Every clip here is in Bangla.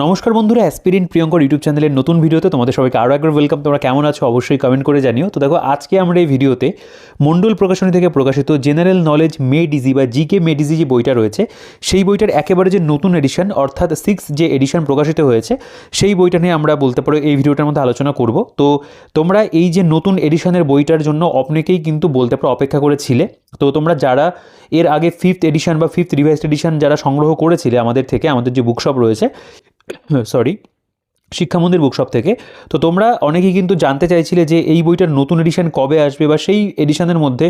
নমস্কার বন্ধুরা, অ্যাসপিরিয়েন্ট প্রিয়ঙ্কর ইউটিউব চ্যানেলের নতুন ভিডিওতে তোমাদের সবাইকে আরও একবার ওয়েলকাম। তোমরা কেমন আছো অবশ্যই কমেন্ট করে জানিও। তো দেখো, আজকে আমরা এই ভিডিওতে মণ্ডল প্রকাশনী থেকে প্রকাশিত জেনারেল নলেজ মেড ইজি বা জিকে মেড ইজি যে বইটা রয়েছে, সেই বইটার একেবারে যে নতুন এডিশন অর্থাৎ 6 যে এডিশন প্রকাশিত হয়েছে, সেই বইটা নিয়ে আমরা বলতে পারো এই ভিডিওটার মধ্যে আলোচনা করব। তো তোমরা এই যে নতুন এডিশনের বইটার জন্য অনেকেই কিন্তু বলতে পারো অপেক্ষা করেছিলে। তো তোমরা যারা এর আগে 5th এডিশন বা 5th রিভাইজড এডিশন যারা সংগ্রহ করেছিলে আমাদের থেকে, আমাদের যে বুকশপ রয়েছে, শিক্ষা মন্দির বুকশপ থেকে, তো তোমরা অনেকেই কিন্তু জানতে চাইছিলে যে এই বইটার নতুন এডিশন কবে আসবে বা সেই এডিশনের মধ্যে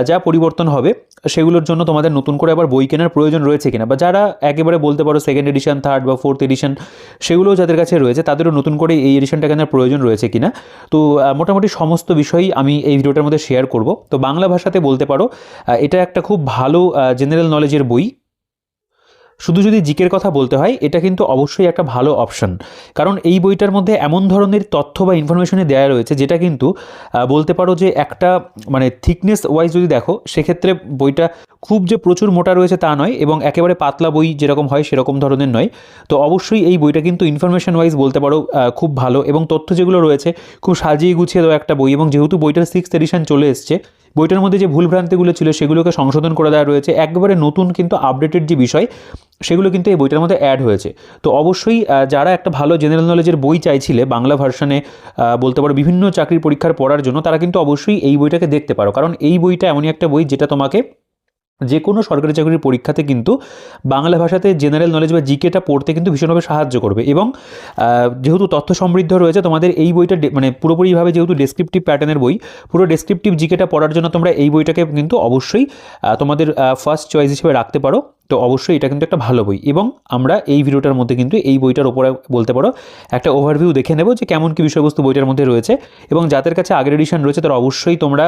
যা পরিবর্তন হবে সেগুলোর জন্য তোমাদের নতুন করে আবার বই কেনার প্রয়োজন রয়েছে কিনা, বা যারা একেবারে বলতে পারো 2nd এডিশন 3rd বা 4th এডিশন সেগুলোও যাদের কাছে রয়েছে তাদেরও নতুন করে এই এডিশনটা কেনার প্রয়োজন রয়েছে কিনা। তো মোটামুটি সমস্ত বিষয়ই আমি এই ভিডিওটার মধ্যে শেয়ার করব। তো বাংলা ভাষাতে বলতে পারো এটা একটা খুব ভালো জেনারেল নলেজের বই। শুধু যদি জিকের কথা বলতে হয়, এটা কিন্তু অবশ্যই একটা ভালো অপশন, কারণ এই বইটার মধ্যে এমন ধরনের তথ্য বা ইনফরমেশনে দেওয়া রয়েছে যেটা কিন্তু বলতে পারো যে একটা মানে থিকনেস ওয়াইজ যদি দেখো সেক্ষেত্রে বইটা খুব যে প্রচুর মোটা রয়েছে তা নয়, এবং একেবারে পাতলা বই যেরকম হয় সেরকম ধরনের নয়। তো অবশ্যই এই বইটা কিন্তু ইনফরমেশন ওয়াইজ বলতে পারো খুব ভালো, এবং তথ্য যেগুলো রয়েছে খুব সাজিয়ে গুছিয়ে দেওয়া একটা বই। এবং যেহেতু বইটার 6th এডিশন চলে এসছে, বইটার মধ্যে যে ভুলভ্রান্তিগুলো ছিল সেগুলোকে সংশোধন করে দেওয়া রয়েছে, একবারে নতুন কিন্তু আপডেটেড যে বিষয় সেগুলো কিন্তু এই বইটার মধ্যে অ্যাড হয়েছে। তো অবশ্যই যারা একটা ভালো জেনারেল নলেজের বই চাইছিলে বাংলা ভার্সনে বলতে পারো বিভিন্ন চাকরির পরীক্ষার পড়ার জন্য, তারা কিন্তু অবশ্যই এই বইটাকে দেখতে পারো, কারণ এই বইটা এমনই একটা বই যেটা তোমাকে যে কোনো সরকারি চাকরির পরীক্ষাতে কিন্তু বাংলা ভাষাতে জেনারেল নলেজ বা জিকেটা পড়তে কিন্তু ভীষণভাবে সাহায্য করবে। এবং যেহেতু তথ্য সমৃদ্ধ রয়েছে, তোমাদের এই বইটা মানে পুরোপুরিভাবে যেহেতু ডেসক্রিপটিভ প্যাটার্নের বই, পুরো ডেসক্রিপটিভ জিকেটা পড়ার জন্য তোমরা এই বইটাকে কিন্তু অবশ্যই তোমাদের ফার্স্ট চয়েস হিসেবে রাখতে পারো। তো অবশ্যই এটা কিন্তু একটা ভালো বই, এবং আমরা এই ভিডিওটার মধ্যে কিন্তু এই বইটার ওপরে বলতে পারো একটা ওভারভিউ দেখে নেব যে কেমন কী বিষয়বস্তু বইটার মধ্যে রয়েছে। এবং যাদের কাছে আগের এডিশন রয়েছে তারা অবশ্যই তোমরা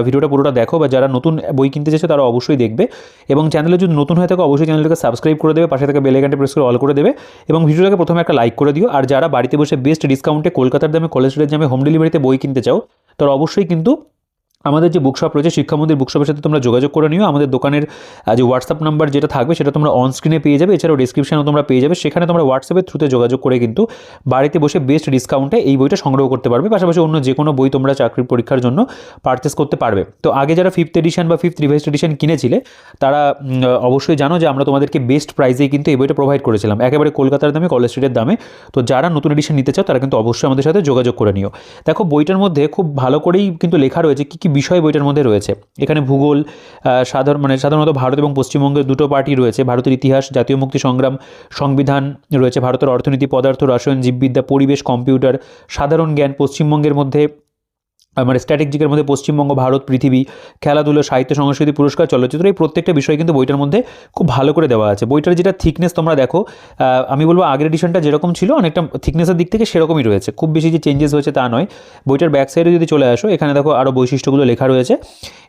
ভিডিওটা পুরোটা দেখো, বা যারা নতুন বই কিনতে চাইছো তারা অবশ্যই দেখবে। এবং চ্যানেলে যদি নতুন হয়ে থাকো অবশ্যই চ্যানেলটাকে সাবস্ক্রাইব করে দেবে, পাশে থাকা বেল আইকনটা প্রেস করে অল করে দেবে, এবং ভিডিওটাকে প্রথমে একটা লাইক করে দিও। আর যারা বাড়িতে বসে বেস্ট ডিসকাউন্টে কলকাতার দামে কলেজ স্ট্রিটের দামে হোম ডেলিভারিতে বই কিনতে চাও, তারা অবশ্যই কিন্তু আমাদের যে বুকশপ রয়েছে শিক্ষা মন্দির বুকশপের সাথে তোমরা যোগাযোগ করে নিও। আমাদের দোকানের যে হোয়াটসঅ্যাপ নাম্বার যেটা থাকবে সেটা তোমরা অন স্ক্রিনে পেয়ে যাবে, এছাড়াও ডিসক্রিপশনেও তোমরা পেয়ে যাবে। সেখানে তোমরা হোয়াটসঅ্যাপের থ্রুতে যোগাযোগ করে কিন্তু বাড়িতে বসে বেস্ট ডিসকাউন্টে এই বইটা সংগ্রহ করতে পারবে, পাশাপাশি অন্য যে কোনো বই তোমরা চাকরির পরীক্ষার জন্য পারচেস করতে পারবে। তো আগে যারা 5th এডিশন বা 5th রিভাইজড এডিশন কিনেছিলে তারা অবশ্যই জানো যে আমরা তোমাদেরকে বেস্ট প্রাইসেই কিন্তু এই বইটা প্রোভাইড করেছিলাম, একেবারে কলকাতার দামে কলেজ স্ট্রিটের দামে। তো যারা নতুন এডিশন নিতে চাও তারা কিন্তু অবশ্যই আমাদের সাথে যোগাযোগ করে নিও। দেখো, বইটার মধ্যে খুব ভালো করেই কিন্তু লেখা রয়েছে কী কী বিষয় বইটার মধ্যে রয়েছে। এখানে ভূগোল, সাধারণত ভারত এবং পশ্চিমবঙ্গের দুটো পার্টি রয়েছে, ভারতের ইতিহাস, জাতীয় মুক্তি সংগ্রাম, সংবিধান রয়েছে, ভারতের অর্থনীতি, পদার্থ, রসায়ন, জীববিদ্যা, পরিবেশ, কম্পিউটার, সাধারণ জ্ঞান, পশ্চিমবঙ্গের মধ্যে মানে স্ট্র্যাটেজিকের মধ্যে পশ্চিমবঙ্গ, ভারত, পৃথিবী, খেলাধুলো, সাহিত্য, সংস্কৃতি, পুরস্কার, চলচ্চিত্র, এই প্রত্যেকটা বিষয় কিন্তু বইটার মধ্যে খুব ভালো করে দেওয়া আছে। বইটার যেটা থিকনেস তোমরা দেখো, আমি বলবো আগের এডিশনটা যেরকম ছিল অনেকটা থিকনেসের দিক থেকে সেরকমই রয়েছে, খুব বেশি যে চেঞ্জেস হয়েছে তা নয়। বইটার ব্যাক সাইডে যদি চলে আসো, এখানে দেখো আরও বৈশিষ্ট্যগুলো লেখা রয়েছে,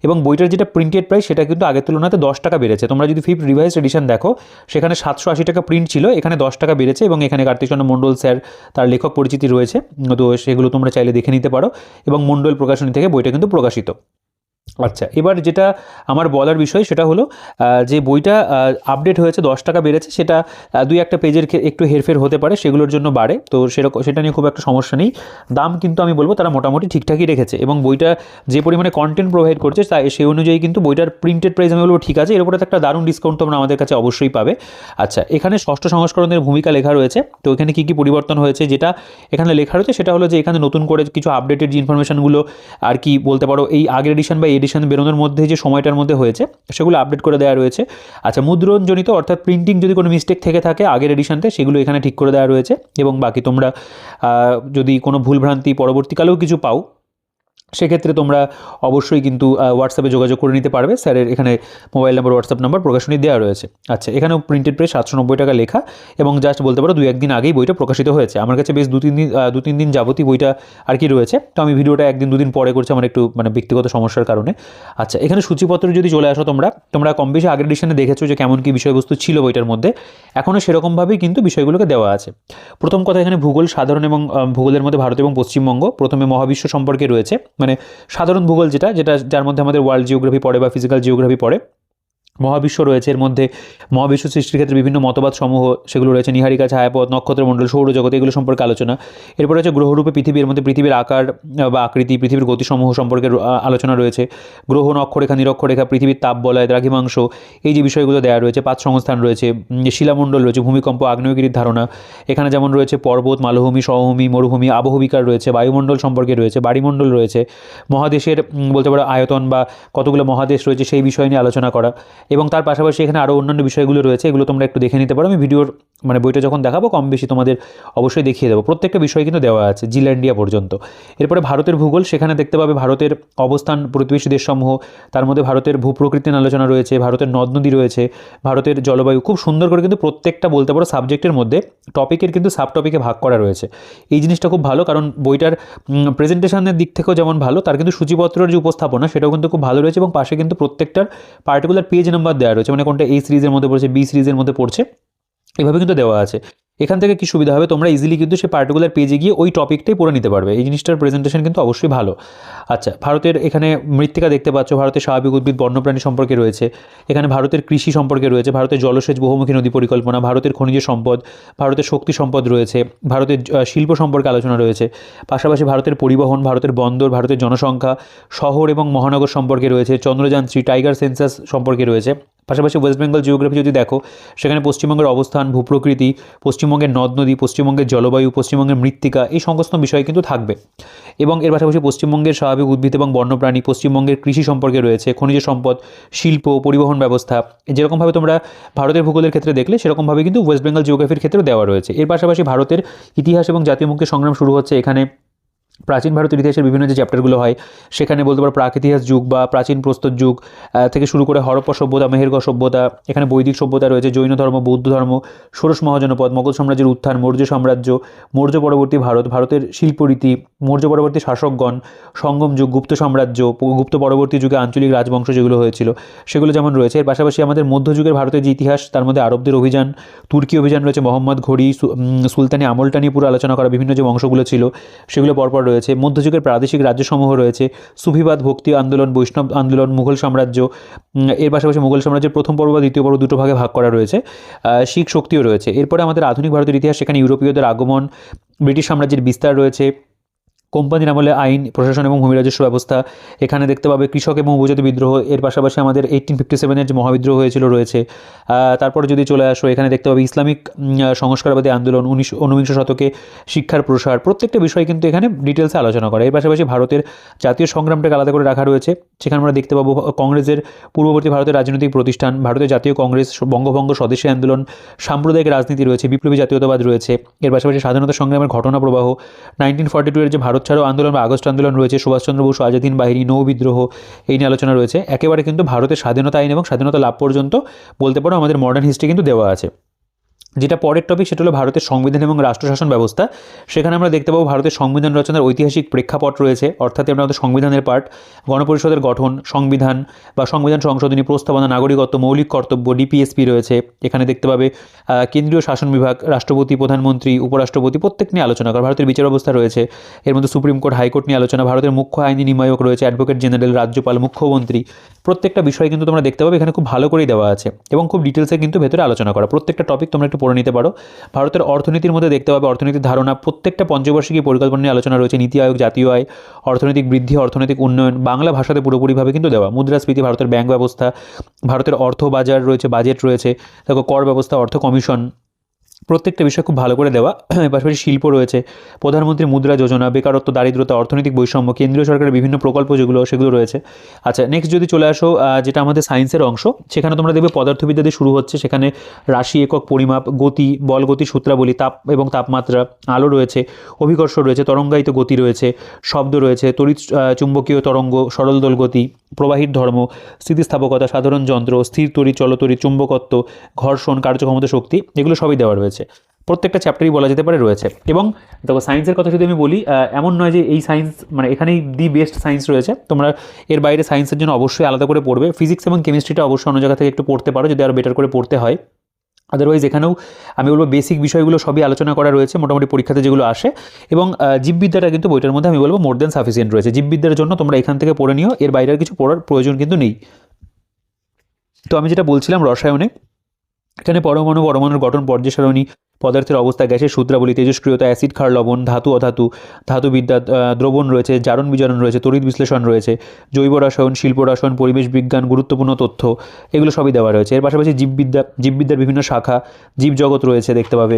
এবং বইটার যেটা প্রিন্টেড প্রাইস সেটা কিন্তু আগের তুলনাতে 10 টাকা বেড়েছে। তোমরা যদি 5th রিভাইজড এডিশন দেখো সেখানে 780 টাকা প্রিন্ট ছিল, এখানে 10 টাকা বেড়েছে, এবং এখানে কার্তিক চন্দ্র মণ্ডল স্যার তার লেখক পরিচিতি রয়েছে। তো সেগুলো তোমরা চাইলে দেখে নিতে পারো, এবং মণ্ডল প্রকাশনী থেকে বইটা কিন্তু প্রকাশিত। আচ্ছা, এবার যেটা আমার বলার বিষয় সেটা হলো যে বইটা আপডেট হয়েছে, 10 টাকা বেড়েছে, সেটা 2-1টা পেজের একটু হেরফের হতে পারে, সেগুলোর জন্য বাড়ে। তো সেটা নিয়ে খুব একটা সমস্যা নেই। দাম কিন্তু আমি বলবো তারা মোটামুটি ঠিকঠাকই রেখেছে, এবং বইটা যে পরিমাণে কন্টেন্ট প্রোভাইড করছে তাই সেই অনুযায়ী কিন্তু বইটার প্রিন্টেড প্রাইস আমি বলবো ঠিক আছে। এর উপরে একটা দারুণ ডিসকাউন্ট তোমরা আমাদের কাছে অবশ্যই পাবে। আচ্ছা, এখানে 6ষ্ঠ সংস্করণের ভূমিকা লেখা রয়েছে। তো এখানে কী কী পরিবর্তন হয়েছে যেটা এখানে লেখা রয়েছে সেটা হলো যে এখানে নতুন করে কিছু আপডেটেড যে ইনফরমেশনগুলো আর কি বলতে পারো এই আগের এডিশন বা এডিশন বেরোনোর মধ্যে যে সময়টার মধ্যে হয়েছে সেগুলো আপডেট করে দেওয়া রয়েছে। আচ্ছা, মুদ্রণজনিত অর্থাৎ প্রিন্টিং যদি কোনো মিস্টেক থেকে থাকে আগের এডিশনতে সেগুলো এখানে ঠিক করে দেওয়া রয়েছে, এবং বাকি তোমরা যদি কোনো ভুলভ্রান্তি পরবর্তীকালেও কিছু পাও সেক্ষেত্রে তোমরা অবশ্যই কিন্তু হোয়াটসঅ্যাপে যোগাযোগ করে নিতে পারবে। স্যারের এখানে মোবাইল নাম্বার, হোয়াটসঅ্যাপ নাম্বার প্রকাশনী দেওয়া রয়েছে। আচ্ছা, এখানেও প্রিন্টেড প্রাইস 790 টাকা লেখা, এবং জাস্ট বলতে পারো 2-1 দিন আগেই বইটা প্রকাশিত হয়েছে। আমার কাছে বেশ 2-3 দিন যাবতই বইটা আর কি রয়েছে। তো আমি ভিডিওটা 1-2 দিন পরে করছি আমার একটু মানে ব্যক্তিগত সমস্যার কারণে। আচ্ছা, এখানে সূচিপত্র যদি চলে আসো তোমরা কম বেশি আগের এডিশনে দেখেছো যে কেমন কী বিষয়বস্তু ছিল বইটার মধ্যে, এখনও সেরকমভাবেই কিন্তু বিষয়গুলোকে দেওয়া আছে। প্রথম কথা, এখানে ভূগোল, সাধারণ এবং ভূগোলের মধ্যে ভারত এবং পশ্চিমবঙ্গ প্রথমে মহাবিশ্ব সম্পর্কে রয়েছে, মানে সাধারণ ভূগোল যেটা যার মধ্যে আমাদের ওয়ার্ল্ড জিওগ্রাফি পড়ে বা ফিজিক্যাল জিওগ্রাফি পড়ে। মহাবিশ্ব রয়েছে, এর মধ্যে মহাবিশ্ব সৃষ্টির ক্ষেত্রে বিভিন্ন মতবাদ সমূহ সেগুলো রয়েছে, নীহারিকা, ছায়াপথ, নক্ষত্রমণ্ডল, সৌরজগৎ, এগুলো সম্পর্কে আলোচনা। এরপর হচ্ছে গ্রহরূপে পৃথিবীর মধ্যে পৃথিবীর আকার বা আকৃতি, পৃথিবীর গতিসমূহ সম্পর্কে আলোচনা রয়েছে, গ্রহ, অক্ষরেখা, নিরক্ষরেখা, পৃথিবীর তাপ বলয়, দ্রাঘিমাংশ, এই যে বিষয়গুলো দেওয়া রয়েছে, পাত সংস্থান রয়েছে, শিলামণ্ডল রয়েছে, ভূমিকম্প, আগ্নেয়গিরির ধারণা, এখানে যেমন রয়েছে পর্বত, মালভূমি, সমভূমি, মরুভূমি, আবহবিকার রয়েছে, বায়ুমণ্ডল সম্পর্কে রয়েছে, বাড়িমণ্ডল রয়েছে, মহাদেশের বলতে পারো আয়তন বা কতগুলো মহাদেশ রয়েছে সেই বিষয় নিয়ে আলোচনা করা। এবং তার পাশাপাশি এখানে আরও অন্যান্য বিষয়গুলো রয়েছে, এগুলো তোমরা একটু দেখে নিতে পারো। আমি ভিডিওর বইটা যখন দেখাবো কম বেশি তোমাদের অবশ্যই দেখিয়ে দেবো, প্রত্যেকটা বিষয় কিন্তু দেওয়া আছে জিল্যান্ডিয়া পর্যন্ত। এরপরে ভারতের ভূগোল, সেখানে দেখতে পাবে ভারতের অবস্থান, প্রতিবেশী দেশসমূহ, তার মধ্যে ভারতের ভূপ্রকৃতি নিয়ে আলোচনা রয়েছে, ভারতের নদ নদী রয়েছে, ভারতের জলবায়ু, খুব সুন্দর করে কিন্তু প্রত্যেকটা বলতে পারো সাবজেক্টের মধ্যে টপিকের কিন্তু সাব টপিকে ভাগ করা রয়েছে। এই জিনিসটা খুব ভালো, কারণ বইটার প্রেজেন্টেশনের দিক থেকেও যেমন ভালো, তার কিন্তু সূচিপত্রের যে উপস্থাপনা সেটাও কিন্তু খুব ভালো রয়েছে, এবং পাশে কিন্তু প্রত্যেকটার পার্টিকুলার পেজ নাম্বার দেওয়া রয়েছে, কোনটা এই সিরিজের মধ্যে পড়ছে, বি সিরিজের মধ্যে পড়ছে, এভাবে কিন্তু দেওয়া আছে। এখান থেকে কি সুবিধা হবে, তোমরা ইজিলি কিন্তু সেই পার্টিকুলার পেজে গিয়ে ওই টপিকটাই পড়ে নিতে পারবে। এই জিনিসটার প্রেজেন্টেশন কিন্তু অবশ্যই ভালো। আচ্ছা, ভারতের এখানে মৃত্তিকা দেখতে পাচ্ছ, ভারতের স্বাভাবিক উদ্ভিদ, বন্যপ্রাণী সম্পর্কে রয়েছে, এখানে ভারতের কৃষি সম্পর্কে রয়েছে, ভারতের জলসেচ, বহুমুখী নদী পরিকল্পনা, ভারতের খনিজ সম্পদ, ভারতের শক্তি সম্পদ রয়েছে, ভারতের শিল্প সম্পর্কে আলোচনা রয়েছে, পাশাপাশি ভারতের পরিবহন, ভারতের বন্দর, ভারতের জনসংখ্যা, শহর এবং মহানগর সম্পর্কে রয়েছে, চন্দ্রযান-3, টাইগার সেন্সাস সম্পর্কে রয়েছে। পাশাপাশি ওয়েস্ট বেঙ্গল জিওগ্রাফি যদি দেখো, সেখানে পশ্চিমবঙ্গের অবস্থান, ভূপ্রকৃতি, পশ্চিমবঙ্গের নদ নদী, পশ্চিমবঙ্গের জলবায়ু, পশ্চিমবঙ্গের মৃত্তিকা, এই সমস্ত বিষয় কিন্তু থাকবে। এবং এর পাশাপাশি পশ্চিমবঙ্গের স্বাভাবিক উদ্ভিদ এবং বন্যপ্রাণী, পশ্চিমবঙ্গের কৃষি সম্পর্কে রয়েছে, খনিজ সম্পদ, শিল্প, পরিবহন ব্যবস্থা, যেরকমভাবে তোমরা ভারতের ভূগোলের ক্ষেত্রে দেখলে সেরকমভাবে কিন্তু ওয়েস্ট বেঙ্গল জিওগ্রাফির ক্ষেত্রেও দেওয়া রয়েছে। এর পাশাপাশি ভারতের ইতিহাস এবং জাতীয় মুক্তির সংগ্রাম শুরু হচ্ছে এখানে। প্রাচীন ভারতের ইতিহাসের বিভিন্ন যে চ্যাপ্টারগুলো হয়, সেখানে বলতে পারো প্রাক ইতিহাস যুগ বা প্রাচীন প্রস্তর যুগ থেকে শুরু করে হরপ্পা সভ্যতা, মেহেরগড় সভ্যতা, এখানে বৈদিক সভ্যতা রয়েছে, জৈন ধর্ম, বৌদ্ধ ধর্ম, ষোড়শ মহাজনপদ, মোগল সাম্রাজ্যের উত্থান, মৌর্য সাম্রাজ্য, মৌর্য পরবর্তী ভারত, ভারতের শিল্পরীতি, মৌর্য পরবর্তী শাসকগণ, সঙ্গম যুগ, গুপ্ত সাম্রাজ্য, গুপ্ত পরবর্তী যুগে আঞ্চলিক রাজবংশ যেগুলো হয়েছিল সেগুলো যেমন রয়েছে। এর পাশাপাশি আমাদের মধ্যযুগের ভারতের যে ইতিহাস, তার মধ্যে আরবদের অভিযান, তুর্কি অভিযান রয়েছে, মোহাম্মদ ঘড়ি, সুলতানি আমলটা নিয়ে পুরো আলোচনা করা, বিভিন্ন যে বংশগুলো ছিল সেগুলো পরপর রয়েছে। মধ্যযুগের প্রাদেশিক রাজ্যসমূহ রয়েছে, সুফিবাদ, ভক্তি আন্দোলন, বৈষ্ণব আন্দোলন, মুঘল সাম্রাজ্য, এর পাশাপাশি মুঘল সাম্রাজ্যের প্রথম পর্ব বা দ্বিতীয় পর্ব দুটো ভাগে ভাগ করা রয়েছে, শিখ শক্তিও রয়েছে। এরপরে আমাদের আধুনিক ভারতের ইতিহাস, সেখানে ইউরোপীয়দের আগমন, ব্রিটিশ সাম্রাজ্যের বিস্তার রয়েছে, কোম্পানির আমলে আইন, প্রশাসন এবং ভূমি রাজস্ব ব্যবস্থা, এখানে দেখতে পাবে কৃষক এবং উপজাতি বিদ্রোহ, এর পাশাপাশি আমাদের 1857-এর যে মহাবিদ্রোহ হয়েছিল রয়েছে। তারপরে যদি চলে আসো, এখানে দেখতে পাবে ইসলামিক সংস্কারবাদী আন্দোলন, ঊনবিংশ শতকে শিক্ষার প্রসার, প্রত্যেকটা বিষয় কিন্তু এখানে ডিটেলসে আলোচনা করে। এর পাশাপাশি ভারতের জাতীয় সংগ্রামটাকে আলাদা করে রাখা রয়েছে, সেখানে আমরা দেখতে পাবো কংগ্রেসের পূর্ববর্তী ভারতের রাজনৈতিক প্রতিষ্ঠান, ভারতের জাতীয় কংগ্রেস, বঙ্গভঙ্গ স্বদেশী আন্দোলন, সাম্প্রদায়িক রাজনীতি রয়েছে, বিপ্লবী জাতীয়তাবাদ রয়েছে, এর পাশাপাশি স্বাধীনতা সংগ্রামের ঘটনা প্রবাহ, 1942-এর যে ভারত ছাড়ো আন্দোলন বা আগস্ট আন্দোলন রয়েছে, সুভাষচন্দ্র বসু আজাদ হিন্দ বাহিনী, নৌ বিদ্রোহ, এই নিয়ে আলোচনা রয়েছে। একেবারে কিন্তু ভারতের স্বাধীনতা আইন এবং স্বাধীনতা লাভ পর্যন্ত বলতে পারো আমাদের মডার্ন হিস্ট্রি কিন্তু দেওয়া আছে। যেটা পরের টপিক, সেটা হলো ভারতের সংবিধান এবং রাষ্ট্রশাসন ব্যবস্থা। সেখানে আমরা দেখতে পাবো ভারতের সংবিধান রচনার ঐতিহাসিক প্রেক্ষাপট রয়েছে, অর্থাৎ আমরা আমাদের সংবিধানের পার্ট, গণপরিষদের গঠন, সংবিধান বা সংবিধান সংশোধনী, প্রস্তাবনা, নাগরিকত্ব, মৌলিক কর্তব্য, ডিপিএসপি রয়েছে। এখানে দেখতে পাবে কেন্দ্রীয় শাসন বিভাগ, রাষ্ট্রপতি, প্রধানমন্ত্রী, উপরাষ্ট্রপতি, প্রত্যেক নিয়ে আলোচনা করা। ভারতের বিচার ব্যবস্থা রয়েছে, এর মধ্যে সুপ্রিম কোর্ট, হাইকোর্ট নিয়ে আলোচনা, ভারতের মুখ্য আইনি নির্ণায়ক রয়েছে, অ্যাডভোকেট জেনারেল, রাজ্যপাল, মুখ্যমন্ত্রী, প্রত্যেকটা বিষয় কিন্তু তোমরা দেখতে পাবে এখানে খুব ভালো করেই দেওয়া আছে এবং খুব ডিটেলসে কিন্তু ভেতরে আলোচনা করা। প্রত্যেকটা টপিক তোমরা একটু পড়ে নিতে পারো। ভারতের অর্থনীতির মধ্যে দেখতে পাবে অর্থনীতির ধারণা, প্রত্যেকটা পঞ্চবার্ষিকী পরিকল্পনা নিয়ে আলোচনা রয়েছে, নীতি আয়োগ, জাতীয় আয়, অর্থনৈতিক বৃদ্ধি, অর্থনৈতিক উন্নয়ন, বাংলা ভাষাতে পুরোপুরিভাবে কিন্তু দেওয়া, মুদ্রাস্ফীতি, ভারতের ব্যাংক ব্যবস্থা, ভারতের অর্থ বাজার রয়েছে, বাজেট রয়েছে, দেখো কর ব্যবস্থা, অর্থ কমিশন, প্রত্যেকটা বিষয় খুব ভালো করে দেওয়া। পাশাপাশি শিল্প রয়েছে, প্রধানমন্ত্রী মুদ্রা যোজনা, বেকারত্ব, দারিদ্রতা, অর্থনৈতিক বৈষম্য, কেন্দ্রীয় সরকারের বিভিন্ন প্রকল্প সেগুলো রয়েছে। আচ্ছা, নেক্সট যদি চলে আসো, যেটা আমাদের সায়েন্সের অংশ, সেখানে তোমরা দেখবে পদার্থবিদ্যা দিয়ে শুরু হচ্ছে, সেখানে রাশি, একক, পরিমাপ, গতি, বল, গতি, সূত্রাবলী, তাপ এবং তাপমাত্রা, আলো রয়েছে, অভিকর্ষ রয়েছে, তরঙ্গায়িত গতি রয়েছে, শব্দ রয়েছে, তড়িৎ চুম্বকীয় তরঙ্গ, সরল দোল গতি, প্রবাহিত ধর্ম, স্থিতিস্থাপকতা, সাধারণ যন্ত্র, স্থির তড়িৎ, চলতড়িৎ, চুম্বকত্ব, ঘর্ষণ, কার্যক্ষমতা, শক্তি, এগুলো সবই দেওয়া রয়েছে। প্রত্যেকটা চ্যাপ্টারই বলা যেতে পারে রয়েছে। এবং দেখো সায়েন্সের কথা যদি আমি বলি, এমন নয় যে এই সায়েন্স এখানেই দি বেস্ট সায়েন্স রয়েছে, তোমরা এর বাইরে সায়েন্সের জন্য অবশ্যই আলাদা করে পড়বে। ফিজিক্স এবং কেমিস্ট্রিটা অবশ্যই অন্য জায়গা থেকে একটু পড়তে পারো যদি আরও বেটার করে পড়তে হয়। আদারওয়াইজ এখানেও আমি বলবো বেসিক বিষয়গুলো সবই আলোচনা করা রয়েছে মোটামুটি পরীক্ষাতে যেগুলো আসে। এবং জীববিদ্যাটা কিন্তু বইটার মধ্যে আমি বলবো মোর দেন সাফিসিয়েন্ট রয়েছে। জীববিদ্যার জন্য তোমরা এখান থেকে পড়ে নিও, এর বাইরে কিছু পড়ার প্রয়োজন কিন্তু নেই। তো আমি যেটা বলছিলাম রসায়নে, এখানে পরমাণুর গঠন, পর্যায় সারণী, পদার্থের অবস্থা, গ্যাসের সূত্রাবলী, তেজস্ক্রিয়তা, অ্যাসিড ক্ষার লবণ, ধাতু অধাতু, ধাতুবিদ্যা, দ্রবণ রয়েছে, জারণ বিজারণ রয়েছে, তড়িৎ বিশ্লেষণ রয়েছে, জৈব রসায়ন, শিল্প রসায়ন, পরিবেশ বিজ্ঞান, গুরুত্বপূর্ণ তথ্য, এগুলো সবই দেওয়া রয়েছে। এর পাশাপাশি জীববিদ্যার বিভিন্ন শাখা, জীবজগৎ রয়েছে দেখতে পাবে।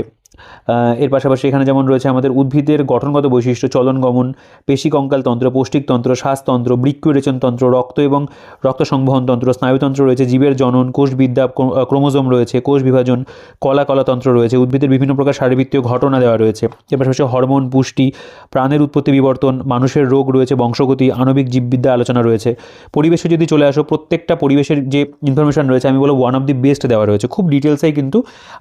এর পাশাপাশি এখানে যেমন রয়েছে আমাদের উদ্ভিদের গঠনগত বৈশিষ্ট্য, চলন গমন, পেশি কঙ্কালতন্ত্র, পৌষ্টিকতন্ত্র, শ্বাসতন্ত্র, বৃক্ক রেচনতন্ত্র, রক্ত এবং রক্ত সংবহনতন্ত্র, স্নায়ুতন্ত্র রয়েছে, জীবের জনন, কোষবিদ্যা, ক্রোমোজোম রয়েছে, কোষ বিভাজন, কলাতন্ত্র রয়েছে, উদ্ভিদের বিভিন্ন প্রকার শারীরবৃত্তীয় ঘটনা দেওয়া রয়েছে। এর পাশাপাশি হরমোন, পুষ্টি, প্রাণের উৎপত্তি বিবর্তন, মানুষের রোগ রয়েছে, বংশগতি, আণবিক জীববিদ্যা আলোচনা রয়েছে। পরিবেশে যদি চলে আসো, প্রত্যেকটা পরিবেশের যে ইনফরমেশন রয়েছে আমি বলবো ওয়ান অফ দি বেস্ট দেওয়া রয়েছে, খুব ডিটেলসেই কিন্তু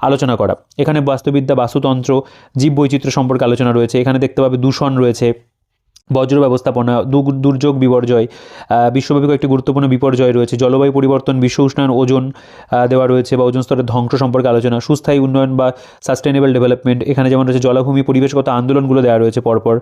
আলোচনা করা। এখানে বাস্তুবিদ্যা, বাস্তুতন্ত্র, জীব বৈচিত্র্য সম্পর্কে আলোচনা রয়েছে। এখানে দেখতে পাবে দূষণ রয়েছে, বজ্র ব্যবস্থাপনা, দুর্যোগ বিপর্যয়, বিশ্বব্যাপী কয়েকটি গুরুত্বপূর্ণ বিপর্যয় রয়েছে, জলবায়ু পরিবর্তন, বিশ্ব উষ্ণায়ন, ওজন দেওয়া রয়েছে বা ওজন স্তরের ধ্বংস সম্পর্কে আলোচনা, সুস্থায়ী উন্নয়ন বা সাস্টেনেবল ডেভেলপমেন্ট, এখানে যেমন রয়েছে জলাভূমি পরিবেশগত আন্দোলনগুলো দেওয়া রয়েছে পরপর।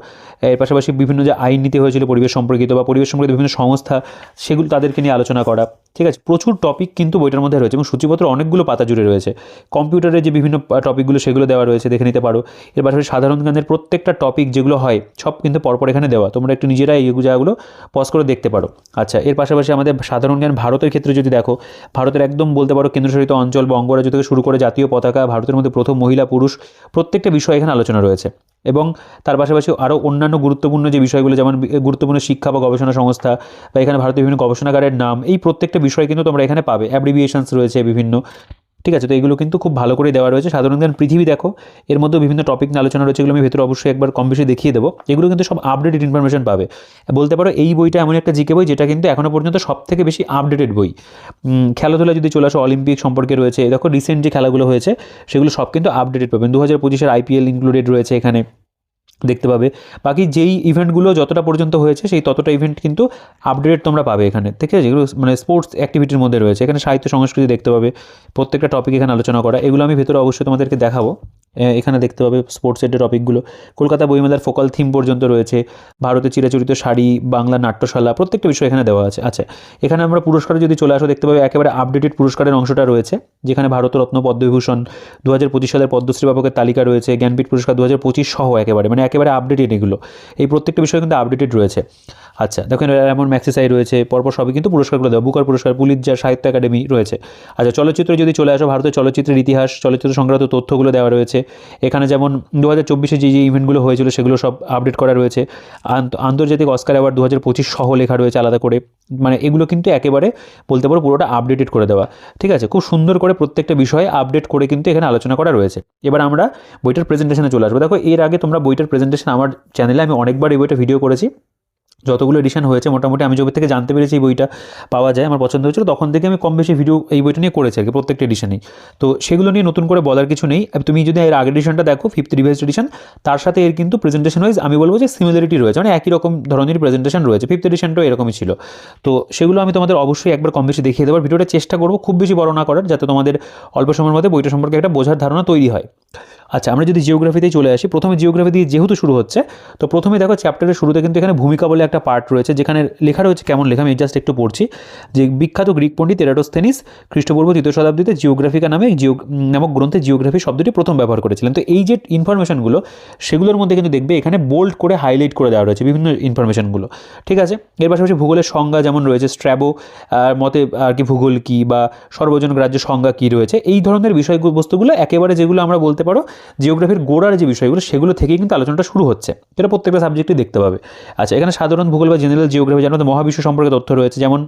এর পাশাপাশি বিভিন্ন যে আইন নীতি হয়েছিল পরিবেশ সম্পর্কিত বা পরিবেশ সম্পর্কিত বিভিন্ন সংস্থা, সেগুলো তাদেরকে নিয়ে আলোচনা করা। ঠিক আছে, প্রচুর টপিক কিন্তু বইটার মধ্যে রয়েছে এবং সূচিপত্র অনেকগুলো পাতা জুড়ে রয়েছে। কম্পিউটারের যে বিভিন্ন টপিকগুলো সেগুলো দেওয়া রয়েছে, দেখে নিতে পারো। এর পাশাপাশি সাধারণ জ্ঞানের প্রত্যেকটা টপিক যেগুলো হয় সব কিন্তু পরপর এখানে দেওয়া, তোমরা একটু নিজেরাই এই জায়গাগুলো পজ করে দেখতে পারো। আচ্ছা, এর পাশাপাশি আমাদের সাধারণ জ্ঞান ভারতের ক্ষেত্রে যদি দেখো, ভারতের একদম বলতে পারো কেন্দ্রশাসিত অঞ্চল বা অঙ্গরাজ্য থেকে শুরু করে জাতীয় পতাকা, ভারতের মধ্যে প্রথম মহিলা পুরুষ, প্রত্যেকটা বিষয় এখানে আলোচনা রয়েছে। এবং তার পাশাপাশি আরও অন্যান্য গুরুত্বপূর্ণ যে বিষয়গুলো, যেমন গুরুত্বপূর্ণ শিক্ষা বা গবেষণা সংস্থা বা এখানে ভারতের বিভিন্ন গবেষণাগারের নাম, এই প্রত্যেকটা বিষয় কিন্তু তোমরা এখানে পাবে। অ্যাব্রিভিয়েশনস রয়েছে বিভিন্ন, ঠিক আছে। তো এগুলো কিন্তু খুব ভালো করে দেওয়া রয়েছে। সাধারণ জ্ঞান পৃথিবী দেখো, এর মধ্যে বিভিন্ন টপিক নিয়ে আলোচনা রয়েছে, এগুলো আমি ভেতরে অবশ্যই একবার কম বেশি দেখিয়ে দেবো। এগুলো কিন্তু সব আপডেটেড ইনফরমেশন পাবে। বলতে পারো এই বইটা এমন একটা জিকে বই যেটা কিন্তু এখনও পর্যন্ত সব থেকে বেশি আপডেটেড বই। খেলাধুলা যদি চলে আসো, অলিম্পিক সম্পর্কে রয়েছে, দেখো রিসেন্ট যে খেলাগুলো হয়েছে সেগুলো সব কিন্তু আপডেটেড পাবেন। 2025-এর IPL ইনক্লুডেড রয়েছে এখানে, দেখতে পাবে। বাকি যেই ইভেন্টগুলো যতটা পর্যন্ত হয়েছে সেই ততটা ইভেন্ট কিন্তু আপডেটেড তোমরা পাবে এখানে, ঠিক আছে, যেগুলো মানে স্পোর্টস অ্যাক্টিভিটির মধ্যে রয়েছে। এখানে সাহিত্য সংস্কৃতি দেখতে পাবে, প্রত্যেকটা টপিক এখানে আলোচনা করা, এগুলো আমি ভেতরে অবশ্যই তোমাদেরকে দেখাবো। এখানে দেখতে পাবে স্পোর্টসের যে টপিকগুলো, কলকাতা বইমেলার ফোকাল থিম পর্যন্ত রয়েছে, ভারতের চিরাচরিত শাড়ি, বাংলা নাট্যশালা, প্রত্যেকটা বিষয় এখানে দেওয়া আছে। আচ্ছা, এখানে আমরা পুরস্কারে যদি চলে আসো, দেখতে পাবে একেবারে আপডেটেড পুরস্কারের অংশটা রয়েছে, যেখানে ভারতরত্ন, পদ্মবিভূষণ, 2025 সালের পদ্মশ্রী প্রাপকের তালিকা রয়েছে, জ্ঞানপীঠ পুরস্কার 2025 সহ একেবারে আপডেটেড এগুলো, এই প্রত্যেকটা বিষয় কিন্তু আপডেটেড রয়েছে। আচ্ছা, দেখেন এমন ম্যাক্সিসাই রয়েছে, পরপর সবই কিন্তু পুরস্কারগুলো দেওয়া, বুকার পুরস্কার, পুলিৎজার, সাহিত্য একাডেমি রয়েছে। আচ্ছা, চলচ্চিত্রে যদি চলে আসো, ভারতের চলচ্চিত্রের ইতিহাস, চলচ্চিত্র সংক্রান্ত তথ্যগুলো দেওয়া রয়েছে। এখানে যেমন 2024-এ যে ইভেন্টগুলো হয়েছিল সেগুলো সব আপডেট করা রয়েছে। আন্তর্জাতিক অস্কার অ্যাওয়ার্ড 2025 সহ লেখা রয়েছে আলাদা করে, মানে এগুলো কিন্তু একেবারে বলতে পারো পুরোটা আপডেটেড করে দেওয়া। ঠিক আছে, খুব সুন্দর করে প্রত্যেকটা বিষয়ে আপডেট করে কিন্তু এখানে আলোচনা করা রয়েছে। এবার আমরা বইটার প্রেজেন্টেশনে চলে আসবো। দেখো, এর আগে তোমরা বইটার প্রেজেন্টেশন আমার চ্যানেলে আমি অনেকবার এই বইটা ভিডিও করেছি, যতগুলো এডিশন হয়েছে মোটামুটি আমি যবে থেকে জানতে পেরেছি এই বইটা পাওয়া যায়, আমার পছন্দ হয়েছিল, তখন থেকে আমি কম বেশি ভিডিও এই বইটা নিয়ে করেছি আর কি, প্রত্যেকটা এডিশনেই। তো সেগুলো নিয়ে নতুন করে বলার কিছু নেই। তুমি যদি এর আগের এডিশনটা দেখো, 5th রিভাইজড এডিশন, তার সাথে এর কিন্তু প্রেজেন্টেশন ওয়াইজ আমি বলবো যে সিমিলারিটি রয়েছে, মানে একই রকম ধরনের প্রেজেন্টেশন রয়েছে। 5th এডিশনটাও এরকমই ছিল। তো সেগুলো আমি তোমাদের অবশ্যই একবার কম বেশি দেখিয়ে দেওয়ার ভিডিওটা চেষ্টা করবো, খুব বেশি বড় না করার, যাতে তোমাদের অল্প সময়ের মধ্যে বইটা সম্পর্কে একটা বোঝার ধারণা তৈরি হয়। আচ্ছা, আমরা যদি জিওগ্রাফিতেই চলে আসি, প্রথমে জিওগ্রাফি দিয়ে যেহেতু শুরু হচ্ছে, তো প্রথমে দেখো চ্যাপ্টারের শুরুতে কিন্তু এখানে ভূমিকা বলে একটা পার্ট রয়েছে, যেখানে লেখা রয়েছে, কেমন লেখা আমি জাস্ট একটু পড়ছি, যে বিখ্যাত গ্রিক পণ্ডিত এরাটোস্থেনিস খ্রিস্টপূর্ব 3য় শতাব্দীতে জিওগ্রাফিকা নামক গ্রন্থে জিওগ্রাফি শব্দটি প্রথম ব্যবহার করেছিলেন। তো এই যে ইনফরমেশনগুলো, সেগুলোর মধ্যে কিন্তু দেখবে এখানে বোল্ড করে হাইলাইট করে দেওয়া রয়েছে বিভিন্ন ইনফরমেশনগুলো। ঠিক আছে, এর পাশাপাশি ভূগোলের সংজ্ঞা যেমন রয়েছে, স্ট্র্যাবো মতে আর কি ভূগোল কী বা সর্বজন গ্রাহ্য সংজ্ঞা কী রয়েছে, এই ধরনের বিষয়বস্তুগুলো একেবারে যেগুলো আমরা বলতে পারো জিওগ্রাফির গোড়ার যে বিষয়গুলো, সেগুলো থেকেই কিন্তু আলোচনাটা শুরু হচ্ছে, এটা প্রত্যেকটা সাবজেক্টই দেখতে পাবে। আচ্ছা, এখানে সাধারণ ভূগোল বা জেনারেল জিওগ্রাফি, জানো তো মহাবিশ্ব সম্পর্কে তথ্য রয়েছে, যেমন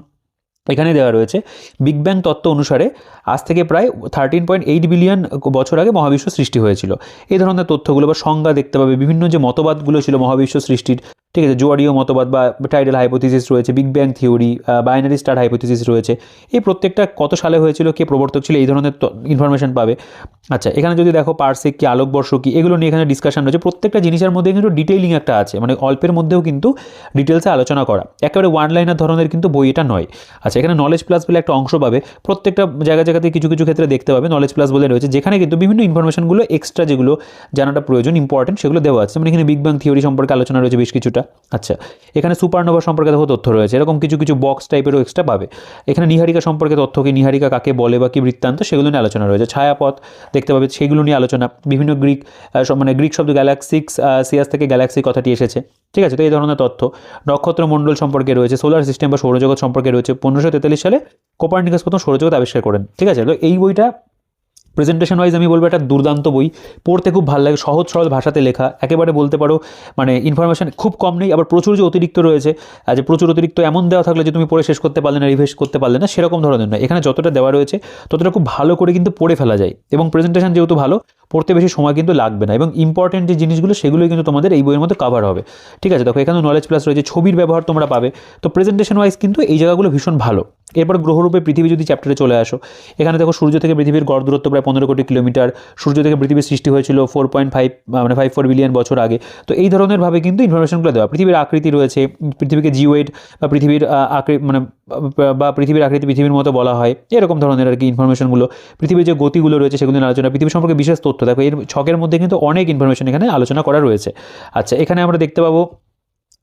এখানে দেওয়া রয়েছে বিগ ব্যাং তত্ত্ব অনুসারে আজ থেকে প্রায় 13.8 বিলিয়ন বছর আগে মহাবিশ্ব সৃষ্টি হয়েছিল। এই ধরনের তথ্যগুলো বা সংজ্ঞা দেখতে পাবে। বিভিন্ন যে মতবাদগুলো ছিল মহাবিশ্ব সৃষ্টির, ঠিক আছে, জোয়ারীয় মতবাদ বা টাইডাল হাইপোথিসিস রয়েছে, big bang theory, binary star hypothesis রয়েছে, এই প্রত্যেকটা কত সালে হয়েছিল, কে প্রবর্তক ছিল, এই ধরনের ইনফরমেশন পাবে। আচ্ছা, এখানে যদি দেখো পার্সেক কি, আলোকবর্ষ কি, এগুলো নিয়ে এখানে ডিসকাশন রয়েছে। প্রত্যেকটা জিনিসের মধ্যে কিন্তু ডিটেইলিং একটা আছে, মানে অল্পের মধ্যেও কিন্তু ডিটেলসে আলোচনা করা, একেবারে ওয়ান লাইনার ধরনের কিন্তু বই এটা নয়। আচ্ছা, এখানে নলেজ প্লাস বলে একটা অংশ পাবে, প্রত্যেকটা জায়গাতে কিছু কিছু ক্ষেত্রে দেখতে পাবে নলেজ প্লাস বলে রয়েছে, যেখানে কিন্তু বিভিন্ন ইনফরমেশনগুলো এক্সট্রা যেগুলো জানাটা প্রয়োজন ইম্পর্টেন্ট সেগুলো দেওয়া আছে। মানে এখানে বিগ ব্যাং থিওরি সম্পর্কে আলোচনা রয়েছে বেশ কিছুটা। আচ্ছা, এখানে সুপারনোভা সম্পর্কে দেখো তথ্য রয়েছে, এরকম কিছু কিছু বক্স টাইপেরও এক্সট্রা পাবে। এখানে নিহারিকা সম্পর্কে তথ্য, কি নিহারিকা কাকে বলে বা কি বৃত্তান্ত, সেগুলো নিয়ে আলোচনা রয়েছে। ছায়াপথ দেখতে পাবে, সেগুলো নিয়ে আলোচনা। বিভিন্ন গ্রিক মানে গ্রিক শব্দ গ্যালাক্সিক্স সিয়াস থেকে গ্যালাক্সি কথাটি এসেছে, ঠিক আছে। তো এই ধরনের তথ্য নক্ষত্রমণ্ডল সম্পর্কে রয়েছে, সোলার সিস্টেম বা সৌরজগৎ সম্পর্কে রয়েছে। 1543 সালে কোপার্নিকাস প্রথম সৌরজগৎ আবিষ্কার করেন, ঠিক আছে। তো এই বইটা প্রেজেন্টেশন ওয়াইজ আমি বলবো একটা দুর্দান্ত বই, পড়তে খুব ভালো লাগে, সহজ সরল ভাষাতে লেখা, একেবারে বলতে পারো মানে ইনফরমেশন খুব কম নেই, আবার প্রচুর যে অতিরিক্ত রয়েছে, যে প্রচুর অতিরিক্ত এমন দেওয়া থাকলে যে তুমি পড়ে শেষ করতে পারলে না, রিভাইজ করতে পারলে না, সেরকম ধরনের নয়। এখানে যতটা দেওয়া রয়েছে ততটা খুব ভালো করে কিন্তু পড়ে ফেলা যায়, এবং প্রেজেন্টেশন যেহেতু ভালো, পড়তে বেশি সময় কিন্তু লাগবে না, এবং ইম্পর্টেন্ট যে জিনিসগুলো সেগুলোই কিন্তু তোমাদের এই বইয়ের মধ্যে কভার হবে, ঠিক আছে। দেখো এখানে নলেজ প্লাস রয়েছে, ছবির ব্যবহার তোমরা পাবে। তো প্রেজেন্টেশন ওয়াইজ কিন্তু এই জায়গাগুলো ভীষণ ভালো। এরপর গ্রহরূপে পৃথিবী যদি চ্যাপ্টারে চলে আসো, এখানে দেখো সূর্য থেকে পৃথিবীর গড় দূরত্ব প্রায় 15 কোটি কিলোমিটার। সূর্য থেকে পৃথিবীর সৃষ্টি হয়েছিল 4.5 মানে 54 বিলিয়ন বছর আগে। তো এই ধরনের ভাবে কিন্তু ইনফরমেশনগুলো দেওয়া। পৃথিবীর আকৃতি রয়েছে, পৃথিবীকে জিওয়েড বা পৃথিবীর মানে বা পৃথিবীর আকৃতি পৃথিবীর মতো বলা হয়, এরকম ধরনের আর কি ইনফরমেশনগুলো। পৃথিবীর যে গতিগুলো রয়েছে সেগুলো নিয়ে আলোচনা, পৃথিবী সম্পর্কে বিশেষ তথ্য। দেখো এর ছকের মধ্যে কিন্তু অনেক ইনফরমেশন এখানে আলোচনা করা রয়েছে। আচ্ছা, এখানে আমরা দেখতে পাবো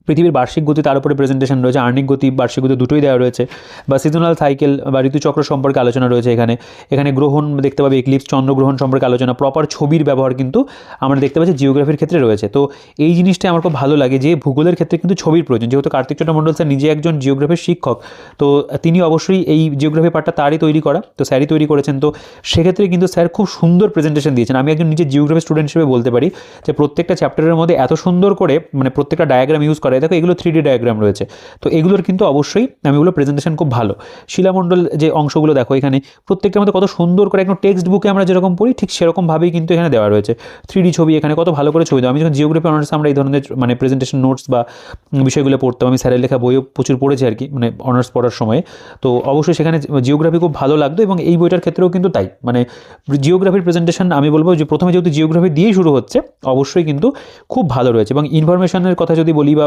পৃথিবীর বার্ষিক গতি, তার উপরে প্রেজেন্টেশন রয়েছে। আর্নিক গতি, বার্ষিক গতি দুটোই দেওয়া রয়েছে। বা সিজনাল সাইকেল বা ঋতুচক্র সম্পর্কে আলোচনা রয়েছে এখানে। এখানে গ্রহণ দেখতে পাবে, এক্লিপস চন্দ্রগ্রহণ সম্পর্কে আলোচনা। প্রপার ছবির ব্যবহার কিন্তু আমরা দেখতে পাচ্ছি জিওগ্রাফির ক্ষেত্রে রয়েছে। তো এই জিনিসটা আমার খুব ভালো লাগে যে ভূগোলের ক্ষেত্রে কিন্তু ছবির প্রয়োজন, যেহেতু কার্তিক চট্টোপাধ্যায় মণ্ডল স্যার নিজে একজন জিওগ্রাফির শিক্ষক, তো তিনি অবশ্যই এই জিওগ্রাফি পার্টটা তারই তৈরি করা, তো স্যারই তৈরি করেছেন। তো সেক্ষেত্রে কিন্তু স্যার খুব সুন্দর প্রেজেন্টেশন দিয়েছেন। আমি একজন নিজে জিওগ্রাফি স্টুডেন্ট হিসেবে বলতে পারি যে প্রত্যেকটা চ্যাপ্টারের মধ্যে এত সুন্দর করে মানে প্রত্যেকটা ডায়াগ্রাম ইউজ করে। দেখো এগুলো 3D ডায়াগ্রাম রয়েছে, তো এগুলোর কিন্তু অবশ্যই আমি বলবো প্রেজেন্টেশন খুব ভালো। শিলামণ্ডল যে অংশগুলো দেখো এখানে প্রত্যেকটার মধ্যে কত সুন্দর করে, একদম টেক্সট বুকে আমরা যেরকম পড়ি ঠিক সেরকমভাবেই কিন্তু এখানে দেওয়া রয়েছে। 3D ছবি এখানে কত ভালো করে ছবি দেওয়া। আমি যখন জিওগ্রাফি অনার্স আমরা এই ধরনের মানে প্রেজেন্টেশন নোটস বা বিষয়গুলো পড়তাম, আমি স্যারের লেখা বইও প্রচুর পড়েছি আর কি, মানে অনার্স পড়ার সময়। তো অবশ্যই সেখানে জিওগ্রাফি খুব ভালো লাগতো, এবং এই বইটার ক্ষেত্রেও কিন্তু তাই। মানে জিওগ্রাফির প্রেজেন্টেশন আমি বলবো যে প্রথমে যেহেতু জিওগ্রাফি দিয়েই শুরু হচ্ছে, অবশ্যই কিন্তু খুব ভালো রয়েছে। এবং ইনফরমেশনের কথা যদি বলি বা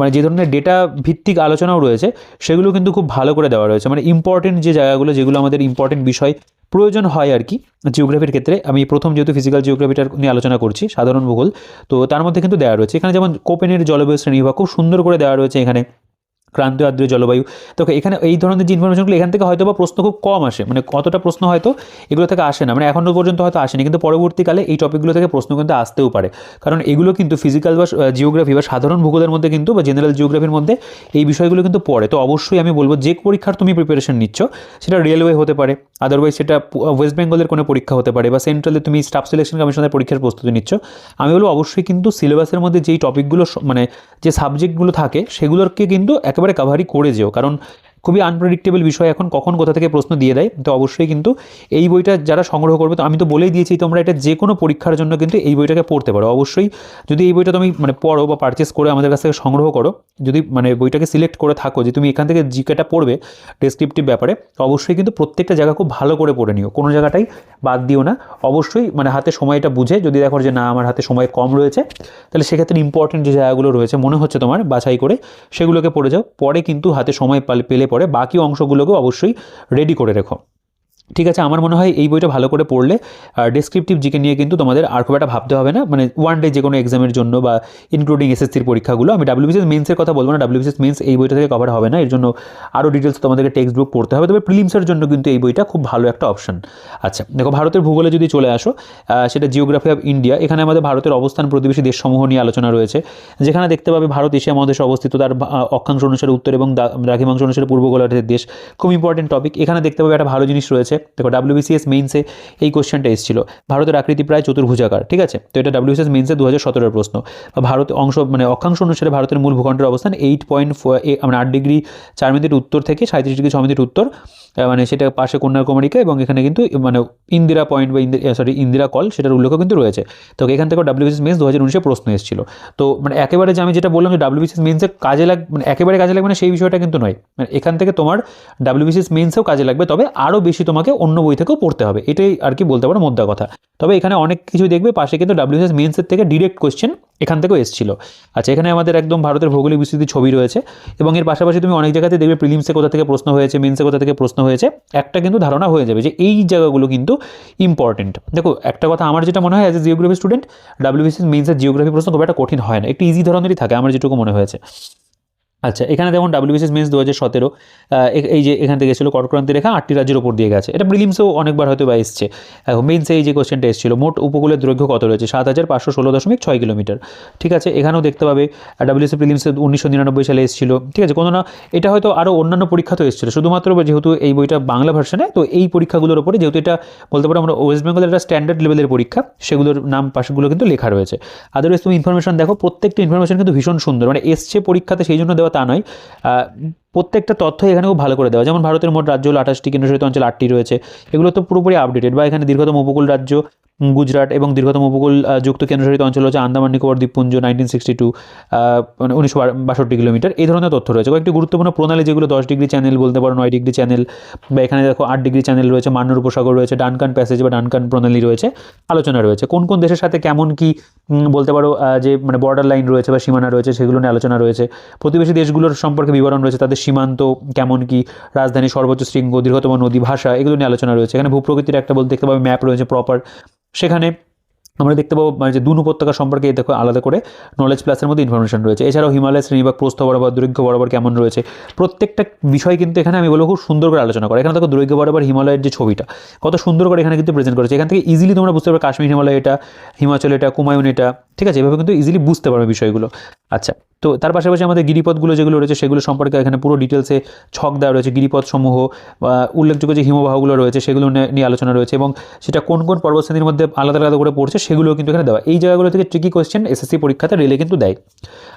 মানে যে ধরনের ডেটা ভিত্তিক আলোচনাও রয়েছে সেগুলো কিন্তু খুব ভালো করে দেওয়া রয়েছে। মানে ইম্পর্টেন্ট যে জায়গাগুলো, যেগুলো আমাদের ইম্পর্টেন্ট বিষয় প্রয়োজন হয় আর কি জিওগ্রাফির ক্ষেত্রে, আমি প্রথম যেহেতু ফিজিক্যাল জিওগ্রাফিটার নিয়ে আলোচনা করছি, সাধারণ ভূগোল, তো তার মধ্যে কিন্তু দেওয়া রয়েছে। এখানে যেমন কোপেনের জলবায়ু শ্রেণীবিভাগ খুব সুন্দর করে দেওয়া রয়েছে এখানে। ক্রান্তীয় আর্দ্র জলবায়ু, তো এখানে এই ধরনের যে ইনফরমেশনগুলো এখান থেকে হয়তো বা প্রশ্ন খুব কম আসে, মানে কতটা প্রশ্ন হয়তো এগুলো থেকে আসে না, মানে এখনও পর্যন্ত হয়তো আসেনি, কিন্তু পরবর্তীকালে এই টপিকগুলো থেকে প্রশ্ন কিন্তু আসতেও পারে, কারণ এগুলো কিন্তু ফিজিক্যাল বা জিওগ্রাফি বা সাধারণ ভূগোলের মধ্যে কিন্তু বা জেনারেল জিওগ্রাফির মধ্যে এই বিষয়গুলো কিন্তু পড়ে। তো অবশ্যই আমি বলবো যে পরীক্ষার তুমি প্রিপারেশন নিচ্ছ, সেটা রেলওয়ে হতে পারে, আদারওয়াইজ সেটা ওয়েস্ট বেঙ্গলের কোনো পরীক্ষা হতে পারে, বা সেন্ট্রালে তুমি স্টাফ সিলেকশন কমিশনের পরীক্ষার প্রস্তুতি নিচ্ছ, আমি বলবো অবশ্যই কিন্তু সিলেবাসের মধ্যে যেই টপিকগুলো মানে যে সাবজেক্টগুলো থাকে সেগুলোকে কিন্তু একেবারে কাভারই করে যেও, কারণ খুবই আনপ্রেডিক্টেবল বিষয়, এখন কখন কোথা থেকে প্রশ্ন দিয়ে দেয়। তো অবশ্যই কিন্তু এই বইটা যারা সংগ্রহ করবে, তো আমি তো বলেই দিয়েছি তোমরা এটা যে কোনো পরীক্ষার জন্য কিন্তু এই বইটাকে পড়তে পারো। অবশ্যই যদি এই বইটা তুমি মানে পড়ো বা পারচেস করে আমাদের কাছ থেকে সংগ্রহ করো, যদি মানে বইটাকে সিলেক্ট করে থাকো যে তুমি এখান থেকে জিকেটা পড়বে ডেসক্রিপটিভ ব্যাপারে, অবশ্যই কিন্তু প্রত্যেকটা জায়গা খুব ভালো করে পড়ে নিও, কোনো জায়গাটাই বাদ দিও না। অবশ্যই মানে হাতে সময়টা বুঝে, যদি দেখো যে না আমার হাতে সময় কম রয়েছে, তাহলে সেক্ষেত্রে ইম্পর্টেন্ট যে জায়গাগুলো রয়েছে মনে হচ্ছে তোমার বাছাই করে সেগুলোকে পড়ে যাও, পরে কিন্তু হাতে সময় পেলে পরে বাকি অংশগুলোকে অবশ্যই রেডি করে রেখো, ঠিক আছে। আমার মনে হয় এই বইটা ভালো করে পড়লে ডেসক্রিপটিভ জিকে নিয়ে কিন্তু তোমাদের আর খুব একটা ভাবতে হবে না, মানে ওয়ান ডে যে কোনো এক্সামের জন্য বা ইনক্লুডিং এসএসসির পরীক্ষাগুলো। আমি ডাব্লিউবিসিএস মেন্সের কথা বলবো না, ডাব্লিউবিসিএস মেন্স এই বইটা থেকে কভার হবে না, এর জন্য আরও ডিটেলস তোমাদেরকে টেক্সট বুক পড়তে হবে, তবে প্রিলিমসের জন্য কিন্তু এই বইটা খুব ভালো একটা অপশন। আচ্ছা দেখো, ভারতের ভূগোলে যদি চলে আসো, সেটা জিওগ্রাফি অফ ইন্ডিয়া, এখানে আমাদের ভারতের অবস্থান প্রতিবেশী দেশসমূহ নিয়ে আলোচনা রয়েছে, যেখানে দেখতে পাবে ভারত এশিয়া মহাদেশে অবস্থিত, তার অক্ষাংশ অনুসারে উত্তর এবং দ্রাঘিমাংশ অনুসারে পূর্ব গোলার্ধের দেশ, খুব ইম্পর্টেন্ট টপিক। এখানে দেখতে পাবে একটা ভালো জিনিস রয়েছে, দেখো ডাব্লিউবিসিএস মেইনসে এই কোশ্চেনটা এসেছিল, ভারতের আকৃতি প্রায় চতুর্ভুজাকার, ঠিক আছে। তো এটা ডাব্লিউবিসিএস মেইনসে 2017 প্রশ্ন। ভারত অংশ মানে অক্ষাংশ অনুসারে ভারতের মূল ভূখণ্ডের অবস্থান 8.4 মানে 8 ডিগ্রি 4 মিনিট উত্তর থেকে 37 ডিগ্রি 6 মিনিট উত্তর, মানে সেটা পাশে কন্যাকুমারিকা, এবং এখানে কিন্তু মানে ইন্দিরা পয়েন্ট বা ইন্দিরা কল সেটার উল্লেখও কিন্তু রয়েছে। তো এখান থেকে ডাব্লিউবিসিএস মেন্স 2019 প্রশ্ন এসেছিল। তো মানে একেবারে যে আমি যেটা বললাম যে ডাব্লিউবিসিএস মেন্সে কাজে মানে একেবারে কাজে লাগবে না সেই বিষয়টা কিন্তু নয়, মানে এখান থেকে তোমার ডাব্লিউবিসিএস মেন্সেও কাজে লাগবে, তবে আরও বেশি তোমাকে তোমাকে অন্য বই থেকেও পড়তে হবে, এটাই আর কি বলতে পারো মোদ্দা কথা। তবে এখানে অনেক কিছু দেখবে, পাশে কিন্তু WBCS মেন্সের থেকে ডিরেক্ট কোয়েশ্চেন এখান থেকেও এসেছিল। আচ্ছা, এখানে আমাদের একদম ভারতের ভৌগোলিক বিস্তৃতি ছবি রয়েছে, এবং এর পাশাপাশি তুমি অনেক জায়গাতে দেখবে প্রিলিমসে কোথা থেকে প্রশ্ন হয়েছে, মেন্সে কোথা থেকে প্রশ্ন হয়েছে, একটা কিন্তু ধারণা হয়ে যাবে যে এই জায়গাগুলো কিন্তু ইম্পর্টেন্ট। দেখো একটা কথা আমার যেটা মনে হয় as a geography student, WBCS মেন্সের জিওগ্রাফি প্রশ্ন খুব একটা কঠিন হয় না, একটু ইজি ধরনেরই থাকে আমার যেটুকু মনে হয়েছে। আচ্ছা, এখানে যেমন WBCS মেন্স 2017 এই যে এখান থেকে এসেছিল কর্কক্রান্তি রেখা 8টি রাজ্যের উপর দিয়ে গেছে, এটা প্রিলিমসেও অনেকবার হয়তো বা এসছে। মেন্সে এই যে কোশ্চেনটা এসেছিল, মোট উপকূলের দৈর্ঘ্য কত রয়েছে, 7516.6 কিলোমিটার। ঠিক আছে, এখানেও দেখতে পাবে WBCS প্রিলিমসে 1999 সালে এসেছিল। ঠিক আছে, কোনো না এটা হয়তো আরও অন্যান্য পরীক্ষাতেও এসেছিল, শুধুমাত্র যেহেতু এই বইটা বাংলা ভার্সনে, তো এই পরীক্ষাগুলোর উপরে যেহেতু এটা বলতে পারো আমরা ওয়েস্ট বেঙ্গলের একটা স্ট্যান্ডার্ড লেভেলের পরীক্ষা, সেগুলোর নাম পাশগুলো কিন্তু লেখা রয়েছে। আদারওয়াইজ তুমি ইনফরমেশন দেখো, প্রত্যেকটা ইনফরমেশন কিন্তু ভীষণ সুন্দর, মানে এসছে পরীক্ষাতে সেই জন্য দেওয়া তা নয়, প্রত্যেকটা তথ্য এখানে খুব ভালো করে দেওয়া। যেমন ভারতের মোট রাজ্য হলো 28টি, কেন্দ্রশাসিত অঞ্চল 8টি রয়েছে, এগুলো তো পুরোপুরি আপডেটেড। বা এখানে দীর্ঘতম উপকূল রাজ্য গুজরাট, এবং দীর্ঘতম উপকূল যুক্ত কেন্দ্রশাসিত অঞ্চল হচ্ছে আন্দামান নিকোবর দ্বীপপুঞ্জ, 1962 মানে 1962 কিলোমিটার। এই ধরনের তথ্য রয়েছে। কয়েকটি গুরুত্বপূর্ণ প্রণালী, যেগুলো 10 ডিগ্রি চ্যানেল বলতে পারো, 9 ডিগ্রি চ্যানেল, বা এখানে দেখো 8 ডিগ্রি চ্যানেল রয়েছে, মান্নার উপসাগর রয়েছে, ডানকান প্যাসেজ বা ডানকান প্রণালী রয়েছে, আলোচনা রয়েছে। কোন কোন দেশের সাথে কেমন কি বলতে পারো যে মানে বর্ডার লাইন রয়েছে বা সীমানা রয়েছে, সেগুলো নিয়ে আলোচনা রয়েছে। প্রতিবেশী দেশগুলোর সম্পর্কে বিবরণ রয়েছে, তাদের সীমান্ত কেমন কি, রাজধানী, সর্বোচ্চ শৃঙ্গ, দীর্ঘতম নদী, ভাষা, এগুলো নিয়ে আলোচনা রয়েছে। এখানে ভূপ্রকৃতির একটা বলতে দেখতে পাবে ম্যাপ রয়েছে প্রপার, সেখানে আমরা দেখতে পাবো মানে যে দুন উপত্যকা সম্পর্কে দেখো আলাদা করে নলেজ প্লাসের মধ্যে ইনফরমেশন রয়েছে। এছাড়াও হিমালয় শ্রেণীবিভাগ প্রস্থ বরাবর, দৈর্ঘ্য বরাবর কেমন রয়েছে, প্রত্যেকটা বিষয় কিন্তু এখানে আমি বলবো খুব সুন্দর করে আলোচনা করে। এখানে দেখো দৈর্ঘ্য বরাবর হিমালয়ের যে ছবিটা কত সুন্দর করে এখানে কিন্তু প্রেজেন্ট করেছে। এখান থেকে ইজিলি তোমরা বুঝতে পারবে কাশ্মীর হিমালয় এটা, হিমাচল এটা, কুমায়ুন এটা। ঠিক আছে, এভাবে কিন্তু ইজিলি বুঝতে পারবে বিষয়গুলো। আচ্ছা, তো তার পাশাপাশি আমাদের গিরিপথগুলো যেগুলো রয়েছে, সেগুলো সম্পর্কে এখানে পুরো ডিটেলসে ছক দেওয়া রয়েছে। গিরিপথ সমূহ উল্লেখযোগ্য যে হিমবাহগুলো রয়েছে, সেগুলো নিয়ে আলোচনা রয়েছে, এবং সেটা কোন কোন পর্বতশ্রেণীর মধ্যে আলাদা আলাদা করে পড়ছে, সেগুলোও কিন্তু এখানে দেওয়া। এই জায়গাগুলো থেকে ট্রিকি কোয়েশ্চেন এসএসসি পরীক্ষাতে রেলে কিন্তু দেয়।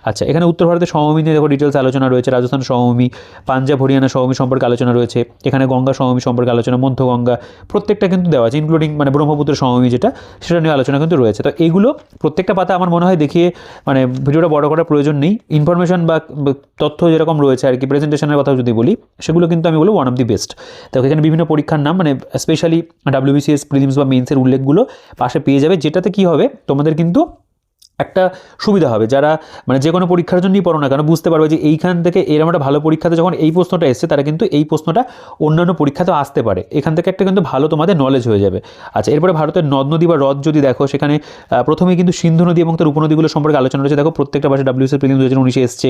আচ্ছা, এখানে উত্তর ভারতের সমভূমি নিয়ে দেখো ডিটেলস আলোচনা রয়েছে। রাজস্থান সমভূমি, পাঞ্জাব হরিয়ানা সমভূমি সম্পর্কে আলোচনা রয়েছে। এখানে গঙ্গা সমভূমি সম্পর্কে আলোচনা, মধ্যগঙ্গা, প্রত্যেকটা কিন্তু দেওয়া আছে, ইনক্লুডিং মানে ব্রহ্মপুত্র সমভূমি যেটা, সেটা নিয়ে আলোচনা কিন্তু রয়েছে। তো এইগুলো প্রত্যেকটা পাতা আমার মনে হয় দেখিয়ে মানে ভিডিওটা বড় করার প্রয়োজন নেই। ইনফরমেশন বা তথ্য যেরকম রয়েছে আর কি, প্রেজেন্টেশনের কথা যদি বলি, সেগুলো কিন্তু আমি বলবো ওয়ান অফ দি বেস্ট। তো এখানে বিভিন্ন পরীক্ষার নাম মানে স্পেশালি WBCS প্রিলিমস বা মেন্সের উল্লেখগুলো পাশে পেয়ে যাবে, যেটাতে কি হবে তোমাদের কিন্তু একটা সুবিধা হবে, যারা মানে যে কোনো পরীক্ষার জন্যই পড়ো না কেন বুঝতে পারবে যে এইখান থেকে এরকম একটা ভালো পরীক্ষাতে যখন এই প্রশ্নটা এসছে, তারা কিন্তু এই প্রশ্নটা অন্যান্য পরীক্ষাতেও আসতে পারে। এখান থেকে একটা কিন্তু ভালো তোমাদের নলেজ হয়ে যাবে। আচ্ছা, এরপরে ভারতের নদ নদী বা হ্রদ যদি দেখো, সেখানে প্রথমেই কিন্তু সিন্ধু নদী এবং তার উপনদীগুলো সম্পর্কে আলোচনা রয়েছে। দেখো প্রত্যেকটা পাশে WBCS প্রিলিমস 2019 এসছে,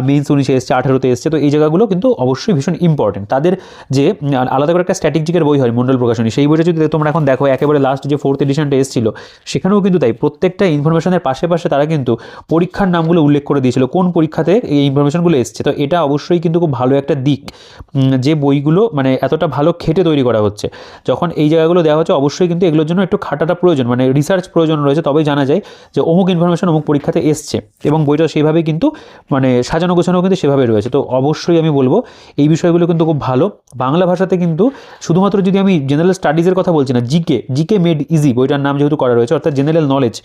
মেন্স 19 এসছে, 18তে এসছে। তো এই জায়গাগুলো কিন্তু অবশ্যই ভীষণ ইম্পর্টেন্ট। তাদের যে আলাদা করে একটা স্ট্র্যাটেজিকের বই হয় মন্ডল প্রকাশনী, সেই বইটা যদি তোমরা এখন দেখো, একেবারে লাস্ট যে 4th এডিশনটা এসেছিল, সেখানেও কিন্তু তাই প্রত্যেকটা ইনফরমেশনের পাশে পাশে তারা কিন্তু পরীক্ষার নামগুলো উল্লেখ করে দিয়েছিল, কোন পরীক্ষাতে এই ইনফরমেশনগুলো এসছে। তো এটা অবশ্যই কিন্তু খুব ভালো একটা দিক, যে বইগুলো মানে এতটা ভালো খেটে তৈরি করা হচ্ছে। যখন এই জায়গাগুলো দেওয়া হচ্ছে, অবশ্যই কিন্তু এগুলোর জন্য একটু খাটাটা প্রয়োজন, মানে রিসার্চ প্রয়োজন রয়েছে, তবেই জানা যায় যে অমুক ইনফরমেশন অমুক পরীক্ষাতে এসছে, এবং বইটা সেইভাবেই কিন্তু মানে সাজানো গোছানো কিন্তু সেভাবে রয়েছে। তো অবশ্যই আমি বলবো এই বিষয়গুলো কিন্তু খুব ভালো। বাংলা ভাষাতে কিন্তু শুধুমাত্র যদি আমি জেনারেল স্টাডিজের কথা বলছি না, জিকে মেড ইজি বইটার নাম যেহেতু করা রয়েছে, অর্থাৎ জেনারেল নলেজ,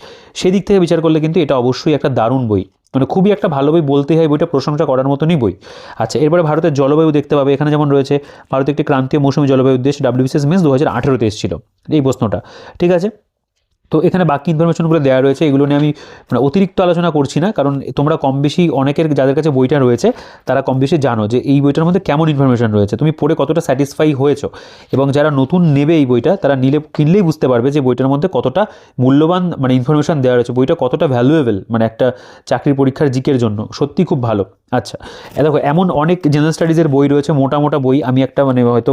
সেদিক থেকে বিচার করলে কিন্তু এটা অবশ্যই একটা দারুণ বই, মানে খুবই একটা ভালো বই বলতে হয়, বইটা প্রশংসা করার মতনই বই। আচ্ছা, এরপরে ভারতের জলবায়ু দেখতে পাবে। এখানে যেমন রয়েছে ভারতের একটি ক্রান্তীয় মৌসুমী জলবায়ু দেশ, WBCS মেন্স 2018তে এসেছিল এই প্রশ্নটা। ঠিক আছে, তো এখানে বাকি ইনফরমেশনগুলো দেওয়া রয়েছে, এগুলো নিয়ে আমি মানে অতিরিক্ত আলোচনা করছি না, কারণ তোমরা কম বেশি অনেকের যাদের কাছে বইটা রয়েছে তারা কম বেশি জানো যে এই বইটার মধ্যে কেমন ইনফরমেশন রয়েছে, তুমি পড়ে কতটা স্যাটিসফাই হয়েছো। এবং যারা নতুন নেবে এই বইটা, তারা কিনলেই বুঝতে পারবে যে বইটার মধ্যে কতটা মূল্যবান মানে ইনফরমেশন দেওয়া রয়েছে, বইটা কতটা ভ্যালুয়েবল মানে একটা চাকরির পরীক্ষার জিকের জন্য, সত্যি খুব ভালো। আচ্ছা, দেখো এমন অনেক জেনারেল স্টাডিজের বই রয়েছে, মোটা মোটা বই, আমি একটা মানে হয়তো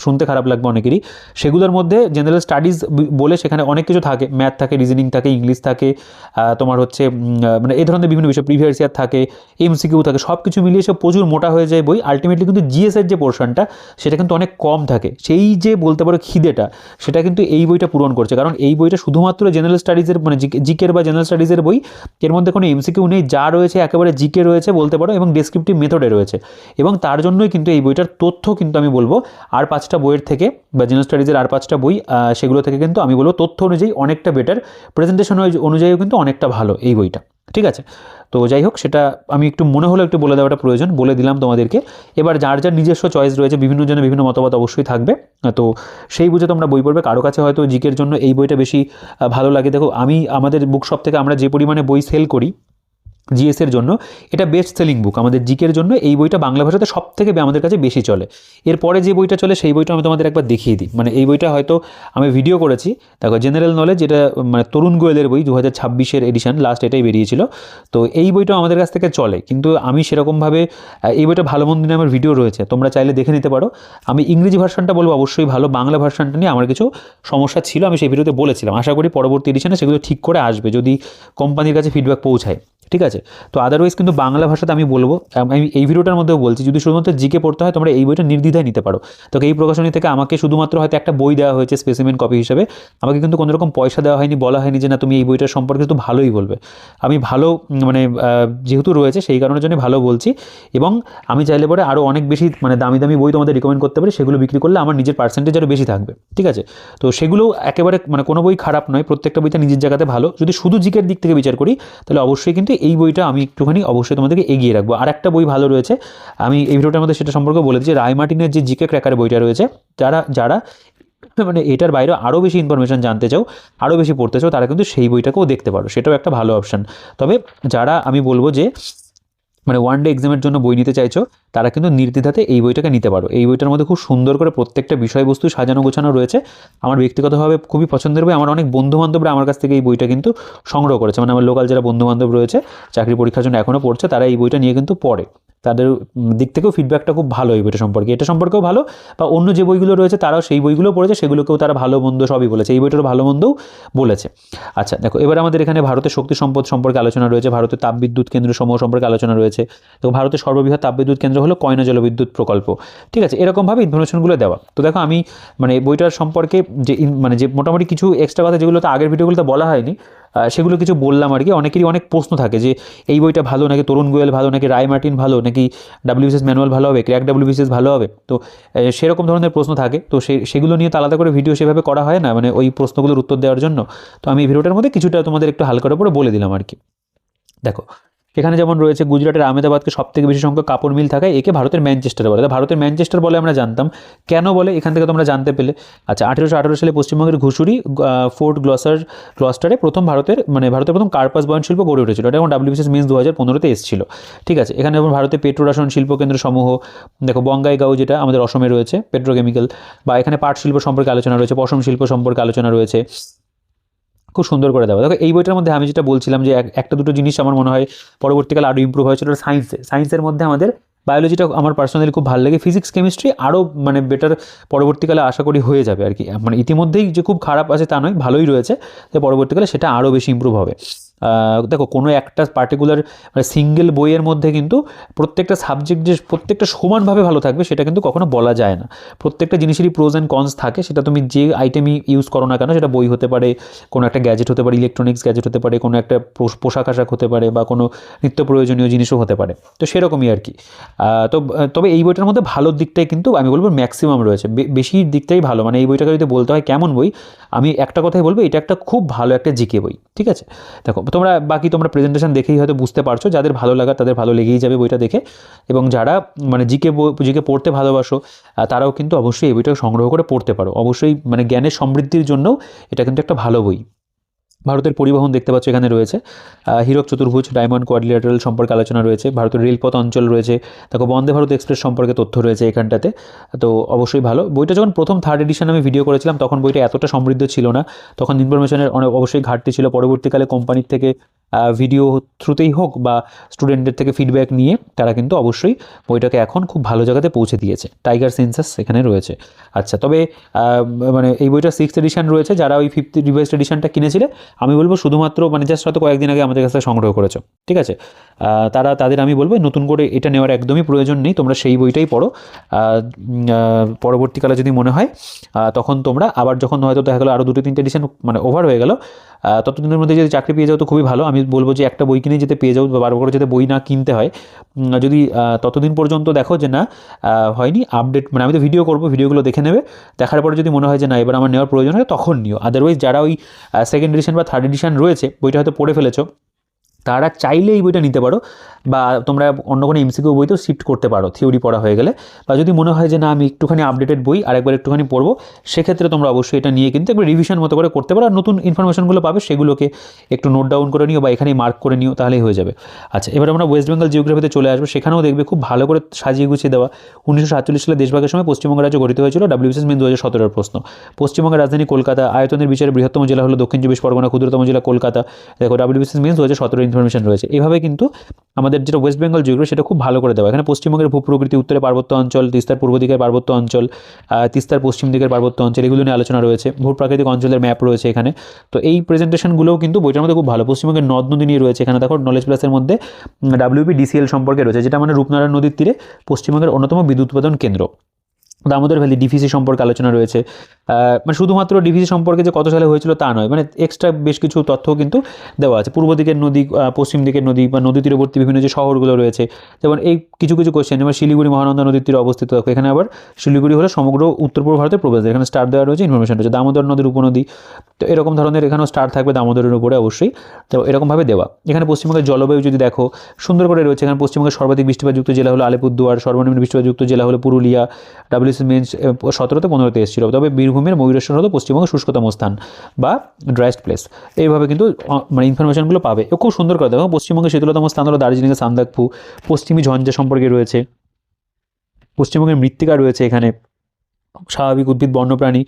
শুনতে খারাপ লাগবে অনেকেরই, সেগুলোর মধ্যে জেনারেল স্টাডিজ বলে সেখানে অনেক কিছু থাকে, ম্যাথ থাকে, রিজনিং থাকে, ইংলিশ থাকে, তোমার হচ্ছে মানে এই ধরনের বিভিন্ন বিষয়, প্রিভিয়াস ইয়ার থাকে, MCQ থাকে, সব কিছু মিলিয়ে সব প্রচুর মোটা হয়ে যায় বই। আলটিমেটলি কিন্তু জিএসের যে পোর্শনটা, সেটা কিন্তু অনেক কম থাকে। সেই যে বলতে পারো খিদেটা, সেটা কিন্তু এই বইটা পূরণ করছে, কারণ এই বইটা শুধুমাত্র জেনারেল স্টাডিজের মানে জিকের বা জেনারেল স্টাডিজের বই, এর মধ্যে কোনো MCQ নেই, যা রয়েছে একেবারে জিকে রয়েছে বলতে পারো, এবং ডেসক্রিপটিভ মেথডে রয়েছে। এবং তার জন্যই কিন্তু এই বইটার তথ্য কিন্তু আমি বলবো আর 5টা বইয়ের থেকে বা জেনারেল স্টাডিজের আর 5টা বই, সেগুলো থেকে কিন্তু আমি বলবো তথ্য অনুযায়ী অনেকটা বেটার, প্রেজেন্টেশন অনুযায়ীও কিন্তু অনেকটা ভালো এই বইটা। ঠিক আছে। তো যাই হোক, সেটা আমি একটু মনে হলো একটু বলে দেওয়াটা প্রয়োজন, বলে দিলাম তোমাদেরকে। এবার যার যার নিজস্ব চয়েস রয়েছে, বিভিন্ন জনের বিভিন্ন মতামত অবশ্যই থাকবে, তো সেই বুঝে তোমরা বই পড়বে। কারো কাছে হয়তো জিকের জন্য এই বইটা বেশি ভালো লাগে। দেখো, আমি আমাদের বুক শপ থেকে আমরা যে পরিমাণে বই সেল করি জিএসের জন্য, এটা বেস্ট সেলিং বুক। আমাদের জিকের জন্য এই বইটা বাংলা ভাষাতে সব থেকে আমাদের কাছে বেশি চলে। এরপরে যে বইটা চলে সেই বইটা আমি তোমাদের একবার দেখিয়ে দিই। মানে এই বইটা হয়তো আমি ভিডিও করেছি, দেখো জেনারেল নলেজ, এটা মানে তরুণ গোয়েলের বই, 2026-এর এডিশন, লাস্ট এটাই বেরিয়েছিল। তো এই বইটাও আমাদের কাছ থেকে চলে, কিন্তু আমি সেরকমভাবে এই বইটা ভালো মন্দ নিয়ে আমার ভিডিও রয়েছে, তোমরা চাইলে দেখে নিতে পারো। আমি ইংরেজি ভার্সনটা বলবো অবশ্যই ভালো, বাংলা ভার্সনটা নিয়ে আমার কিছু সমস্যা ছিল, আমি সেই ভিডিওতে বলেছিলাম। আশা করি পরবর্তী এডিশনে সেগুলো ঠিক করে আসবে, যদি কোম্পানির কাছে ফিডব্যাক পৌঁছায়। ঠিক আছে। তো আদারওয়াইজ কিন্তু বাংলা ভাষাতে আমি বলবো, আমি এই ভিডিওটার মধ্যেও বলছি, যদি শুধুমাত্র জিকে পড়তে হয় তোমরা এই বইটা নির্দ্বিধায় নিতে পারো। তো এই প্রকাশনী থেকে আমাকে শুধুমাত্র হয়তো একটা বই দেওয়া হয়েছে স্পেসিমেন কপি হিসেবে, আমাকে কিন্তু কোনো রকম পয়সা দেওয়া হয়নি, বলা হয়নি যে না তুমি এই বইটার সম্পর্কে তো ভালোই বলবে। আমি ভালো মানে যেহেতু রয়েছে সেই কারণের জন্য ভালো বলছি। এবং আমি চাইলে পরে আরও অনেক বেশি মানে দামি দামি বই তোমাদের রিকমেন্ড করতে পারি, সেগুলো বিক্রি করলে আমার নিজের পার্সেন্টেজ আরও বেশি থাকবে। ঠিক আছে। তো সেগুলো একেবারে মানে কোনো বই খারাপ নয়, প্রত্যেকটা বইটা নিজের জায়গাতে ভালো। যদি শুধু জিকের দিক থেকে বিচার করি তাহলে অবশ্যই কিন্তু এই বইটা আমি একটুখানি অবশ্যই তোমাদেরকে এগিয়ে রাখবো। আর একটা বই ভালো রয়েছে, আমি এই ভিডিওটার মধ্যে সেটা সম্পর্কে বলে দিচ্ছি, রায় মার্টিনের যে জিকে ক্র্যাকার বইটা রয়েছে, যারা মানে এটার বাইরে আরও বেশি ইনফরমেশন জানতে চাও, আরও বেশি পড়তে চাও, তারা কিন্তু সেই বইটাকেও দেখতে পারো, সেটাও একটা ভালো অপশান। তবে যারা আমি বলবো যে মানে ওয়ান ডে এক্সামের জন্য বই নিতে চাইছো, তারা কিন্তু নির্দ্বিধাতে এই বইটাকে নিতে পারো। এই বইটার মধ্যে খুব সুন্দর করে প্রত্যেকটা বিষয়বস্তু সাজানো গোছানো রয়েছে। আমার ব্যক্তিগতভাবে খুবই পছন্দের বই। আমার অনেক বন্ধুবান্ধবরা আমার কাছ থেকে এই বইটা কিন্তু সংগ্রহ করেছে, মানে আমার লোকাল যারা বন্ধুবান্ধব রয়েছে চাকরি পরীক্ষার জন্য এখনও পড়ছে, তারা এই বইটা নিয়ে কিন্তু পড়ে। তাদের দিক থেকেও ফিডব্যাকটা খুব ভালো এই বইটা সম্পর্কে, এটা সম্পর্কেও ভালো। বা অন্য যে বইগুলো রয়েছে তারাও সেই বইগুলো পড়েছে, সেগুলোকেও তারা ভালো মন্দ সবই বলেছে, এই বইটারও ভালো মন্দও বলেছে। আচ্ছা দেখো, এবার আমাদের এখানে ভারতের শক্তি সম্পদ সম্পর্কে আলোচনা রয়েছে, ভারতের তাপবিদ্যুৎ কেন্দ্র সমূহ সম্পর্কে আলোচনা রয়েছে। তো ভারতের সর্ববৃহৎ তাপবিদ্যুৎ কেন্দ্র হলো কয়না জলবিদ্যুৎ প্রকল্প। ঠিক আছে, এরকমভাবে ইনফরমেশনগুলো দেওয়া। তো দেখো, আমি মানে বইটার সম্পর্কে মানে যে মোটামুটি কিছু এক্সট্রা কথা যেগুলো তো আগের ভিডিওগুলোতে বলা হয়নি, সেগুলো কিছু বললাম আর কি। অনেকেরই অনেক প্রশ্ন থাকে যে এই বইটা ভালো নাকি তরুণ গোয়েল ভালো, নাকি রায় মার্টিন ভালো, নাকি ডাব্লিউবিসিএস ম্যানুয়াল ভালো হবে, ক্র্যাক ডাব্লিউবিসিএস ভালো হবে। তো সেরকম ধরনের প্রশ্ন থাকে, তো সেগুলো নিয়ে তো আলাদা করে ভিডিও সেভাবে করা হয় না, মানে ওই প্রশ্নগুলোর উত্তর দেওয়ার জন্য। তো আমি এই ভিডিওটার মধ্যে কিছুটা তোমাদের একটু হালকার উপরে বলে দিলাম আর কি। দেখো, এখানে যেমন রয়েছে গুজরাটের আহমেদাবাদকে সবথেকে বেশি সংখ্যক কাপড় মিল থাকায় একে ভারতের ম্যানচেস্টার বলে। ভারতের ম্যানচেস্টার বলে আমরা জানতাম, কেন বলে এখান থেকে তোমরা জানতে পেলে। আচ্ছা, 1818 সালে পশ্চিমবঙ্গের ঘুষুরি ফোর্ট গ্লস্টারে ভারতের প্রথম কার্পাস বয়ন শিল্প গড়ে উঠেছিল। এটা এখন ডাব্লিউবিসিএস মেন্স 2015-তে এসেছিল। ঠিক আছে, এখানে যেমন ভারতের পেট্রোরাসায়ন শিল্পকেন্দ্র সমূহ, দেখো বঙ্গাইগাঁও যেটা আমাদের অসমে রয়েছে পেট্রোকেমিক্যাল, বা এখানে পাট শিল্প সম্পর্কে আলোচনা রয়েছে, পশম শিল্প সম্পর্কে আলোচনা রয়েছে, খুব সুন্দর করে দেওয়া। দেখো, এই বইটার মধ্যে আমি যেটা বলছিলাম যে একটা দুটো জিনিস আমার মনে হয় পরবর্তীকালে আরও ইম্প্রুভ হয়েছিল সায়েন্সের মধ্যে আমাদের বায়োলজিটা আমার পার্সোনালি খুব ভালো লাগে, ফিজিক্স কেমিস্ট্রি আরও মানে বেটার পরবর্তীকালে আশা করি হয়ে যাবে আর কি। মানে ইতিমধ্যেই যে খুব খারাপ আছে তা নয়, ভালোই রয়েছে, তো পরবর্তীকালে সেটা আরও বেশি ইম্প্রুভ হবে। দেখো, কোনো একটা পার্টিকুলার মানে সিঙ্গেল বইয়ের মধ্যে কিন্তু প্রত্যেকটা সাবজেক্ট যে প্রত্যেকটা সমানভাবে ভালো থাকবে সেটা কিন্তু কখনো বলা যায় না। প্রত্যেকটা জিনিসেরই প্রোজ অ্যান্ড কনস থাকে, সেটা তুমি যে আইটেমই ইউজ করো না কেন, সেটা বই হতে পারে, কোনো একটা গ্যাজেট হতে পারে, ইলেকট্রনিক্স গ্যাজেট হতে পারে, কোনো একটা পোশাক আশাক হতে পারে, বা কোনো নিত্য প্রয়োজনীয় জিনিসও হতে পারে। তো সেরকমই আর কি। তবে এই বইটার মধ্যে ভালোর দিকটাই কিন্তু আমি বলবো ম্যাক্সিমাম রয়েছে, বেশির দিকটাই ভালো। মানে এই বইটাকে যদি বলতে হয় কেমন বই, আমি একটা কথাই বলবো, এটা একটা খুব ভালো একটা জিকে বই। ঠিক আছে, দেখো তোমরা প্রেজেন্টেশন দেখেই হয়তো বুঝতে পারছো, যাদের ভালো লাগা তাদের ভালো লেগেই যাবে বইটা দেখে। এবং যারা মানে জিকে পড়তে ভালোবাসো, তারাও কিন্তু অবশ্যই এই বইটা সংগ্রহ করে পড়তে পারো। অবশ্যই মানে জ্ঞানের সমৃদ্ধির জন্যও এটা কিন্তু একটা ভালো বই। ভারতের পরিবহন দেখতে পাচ্ছ এখানে রয়েছে, হীরক চতুর্ভুজ ডায়মন্ড কোয়াড্রিল্যাটারাল সম্পর্কে আলোচনা রয়েছে, ভারতের রেলপথ অঞ্চল রয়েছে, দেখো বন্দে ভারত এক্সপ্রেস সম্পর্কে তথ্য রয়েছে এখানটাতে। তো অবশ্যই ভালো বইটা। যখন প্রথম থার্ড এডিশন আমি ভিডিও করেছিলাম তখন বইটা এতটা সমৃদ্ধ ছিল না, তখন ইনফরমেশনের অবশ্যই ঘাটতি ছিল। পরবর্তীকালে কোম্পানির থেকে ভিডিও থ্রুতেই হোক বা স্টুডেন্টদের থেকে ফিডব্যাক নিয়ে তারা কিন্তু অবশ্যই বইটাকে এখন খুব ভালো জায়গাতে পৌঁছে দিয়েছে। টাইগার সেন্সাস এখানে রয়েছে। আচ্ছা, তবে মানে এই বইটা 6th এডিশন রয়েছে, যারা ওই 5th রিভাইজড এডিশনটা কিনেছিলে আমি বলবো শুধুমাত্র মানে জাস্ট হয়তো কয়েকদিন আগে আমাদের কাছে সংগ্রহ করেছো, ঠিক আছে, তাদের আমি বলবো নতুন করে এটা নেওয়ার একদমই প্রয়োজন নেই, তোমরা সেই বইটাই পড়ো। পরবর্তীকালে যদি মনে হয় তখন তোমরা আবার যখন হয়তো দেখা গেলো আরও 2-3টে এডিশন মানে ওভার হয়ে গেল, ততদিনের মধ্যে যদি চাকরি পেয়ে যাও তো খুবই ভালো। আমি বলবো যে একটা বই কিনে যেতে পেয়ে যাও, বা বারবার করে যাতে বই না কিনতে হয়। যদি ততদিন পর্যন্ত দেখো যে না হয়নি আপডেট, মানে আমি তো ভিডিও করবো, ভিডিওগুলো দেখে নেবে, দেখার পরে যদি মনে হয় যে না এবার আমার নেওয়ার প্রয়োজন হয় তখন নিও। আদারওয়াইজ যারা ওই 2nd এডিশন বা 3rd এডিশন রয়েছে বইটা হয়তো পড়ে ফেলেছো, তারা চাইলে এই বইটা নিতে পারো, বা তোমরা অন্য কোনো এমসিকিউ বইতেও শিফট করতে পারো থিওরি পড়া হয়ে গেলে। বা যদি মনে হয় যে না আমি একটুখানি আপডেটেড বই আরেকবার একটুখানি পড়বো, সেক্ষেত্রে তোমরা অবশ্যই এটা নিয়ে কিন্তু একবার রিভিশন মতো করে করতে পারো। আর নতুন ইনফরমেশনগুলো পাবে সেগুলোকে একটু নোট ডাউন করে নিও বা এখানেই মার্ক করে নিও, তাহলেই হয়ে যাবে। আচ্ছা, এবার আমরা ওয়েস্ট বেঙ্গল জিওগ্রাফিতে চলে আসবো। সেখানেও দেখবে খুব ভালো করে সাজিয়ে গুছিয়ে দেওয়া। 1947 সালে দেশভাগের সময় পশ্চিমবঙ্গ রাজ্য গঠিত হয়েছিল। WBCS মেন 2017 প্রশ্ন। পশ্চিমবঙ্গের রাজধানী কলকাতা, আয়তনের বিচারে বৃহত্তম জেলা হলো দক্ষিণ চব্বিশ পরগনা, ক্ষুদ্রতম জেলা কলকাতা। দেখো WBCS মেন 2017 ইনফরমেশন রয়েছে। এইভাবে কিন্তু আমাদের যেটা ওয়েস্ট বেঙ্গল জিওগ্রাফি সেটা খুব ভালো করে দেওয়া। এখানে পশ্চিমবঙ্গের ভূপ্রকৃতি, উত্তরে পার্বত্য অঞ্চল, তিস্তার পূর্ব দিকের পার্বত্য অঞ্চল, তিস্তার পশ্চিম দিকের পার্বত্য অঞ্চল, এগুলো নিয়ে আলোচনা রয়েছে। ভূপ্রাকৃতিক অঞ্চলের ম্যাপ রয়েছে এখানে। তো এই প্রেজেন্টেশনগুলোও কিন্তু বইটার মধ্যে খুব ভালো। পশ্চিমবঙ্গের নদ নদী নিয়ে রয়েছে এখানে। দেখো নলেজ প্লাসের মধ্যে WPDCL সম্পর্কে রয়েছে, যেটা মানে রূপনারায়ণ নদীর তীরে পশ্চিমবঙ্গের অন্যতম বিদ্যুৎ উৎপাদন কেন্দ্র। দামোদর ভ্যালি, ডিভিসি সম্পর্কে আলোচনা রয়েছে। মানে শুধুমাত্র ডিভিসি সম্পর্কে যে কত সালে হয়েছিল তা নয়, মানে এক্সট্রা বেশ কিছু তথ্য কিন্তু দেওয়া আছে। পূর্ব দিকের নদী, পশ্চিম দিকের নদী বা নদী তীরবর্তী বিভিন্ন যে শহরগুলো রয়েছে, যেমন এই কিছু কিছু কোয়েশ্চেন, যেমন শিলিগুড়ি মহানন্দা নদীর তীরে অবস্থিত। এখানে আবার শিলিগুড়ি হলো সমগ্র উত্তর পূর্ব ভারতের প্রবেশ। এখানে স্টার দেওয়া রয়েছে, ইনফরমেশন রয়েছে। দামোদর নদীর উপনদী, তো এরকম ধরনের এখানেও স্টার থাকবে দামোদরের উপরে অবশ্যই। তো এরকমভাবে দেওয়া। এখানে পশ্চিমবঙ্গের জলবায়ু যদি দেখো সুন্দর করে রয়েছে। এখানে পশ্চিমবঙ্গের সর্বাধিক বৃষ্টিপাতযুক্ত জেলা হলো আলিপুরদুয়ার, সর্বনিম্ন বৃষ্টিপাতযুক্ত জেলা হলো পুরুলিয়া। WBCS মেন্স 17-15 এসেছিল। তবে বীরভূমের ময়ূরেশ্বর হলো পশ্চিমবঙ্গের শুষ্কতম স্থান বা ড্রাইস্ট প্লেস। এইভাবে কিন্তু মানে ইনফরমেশনগুলো পাবে। খুব সুন্দর করে দেখো। পশ্চিমবঙ্গের শীতলতম স্থান হলো দার্জিলিংয়ের সান্দাকফু। পশ্চিমী ঝঞ্ঝা সম্পর্কে রয়েছে। পশ্চিমবঙ্গের মৃত্তিকা রয়েছে এখানে, স্বাভাবিক উদ্ভিদ বন্যপ্রাণী।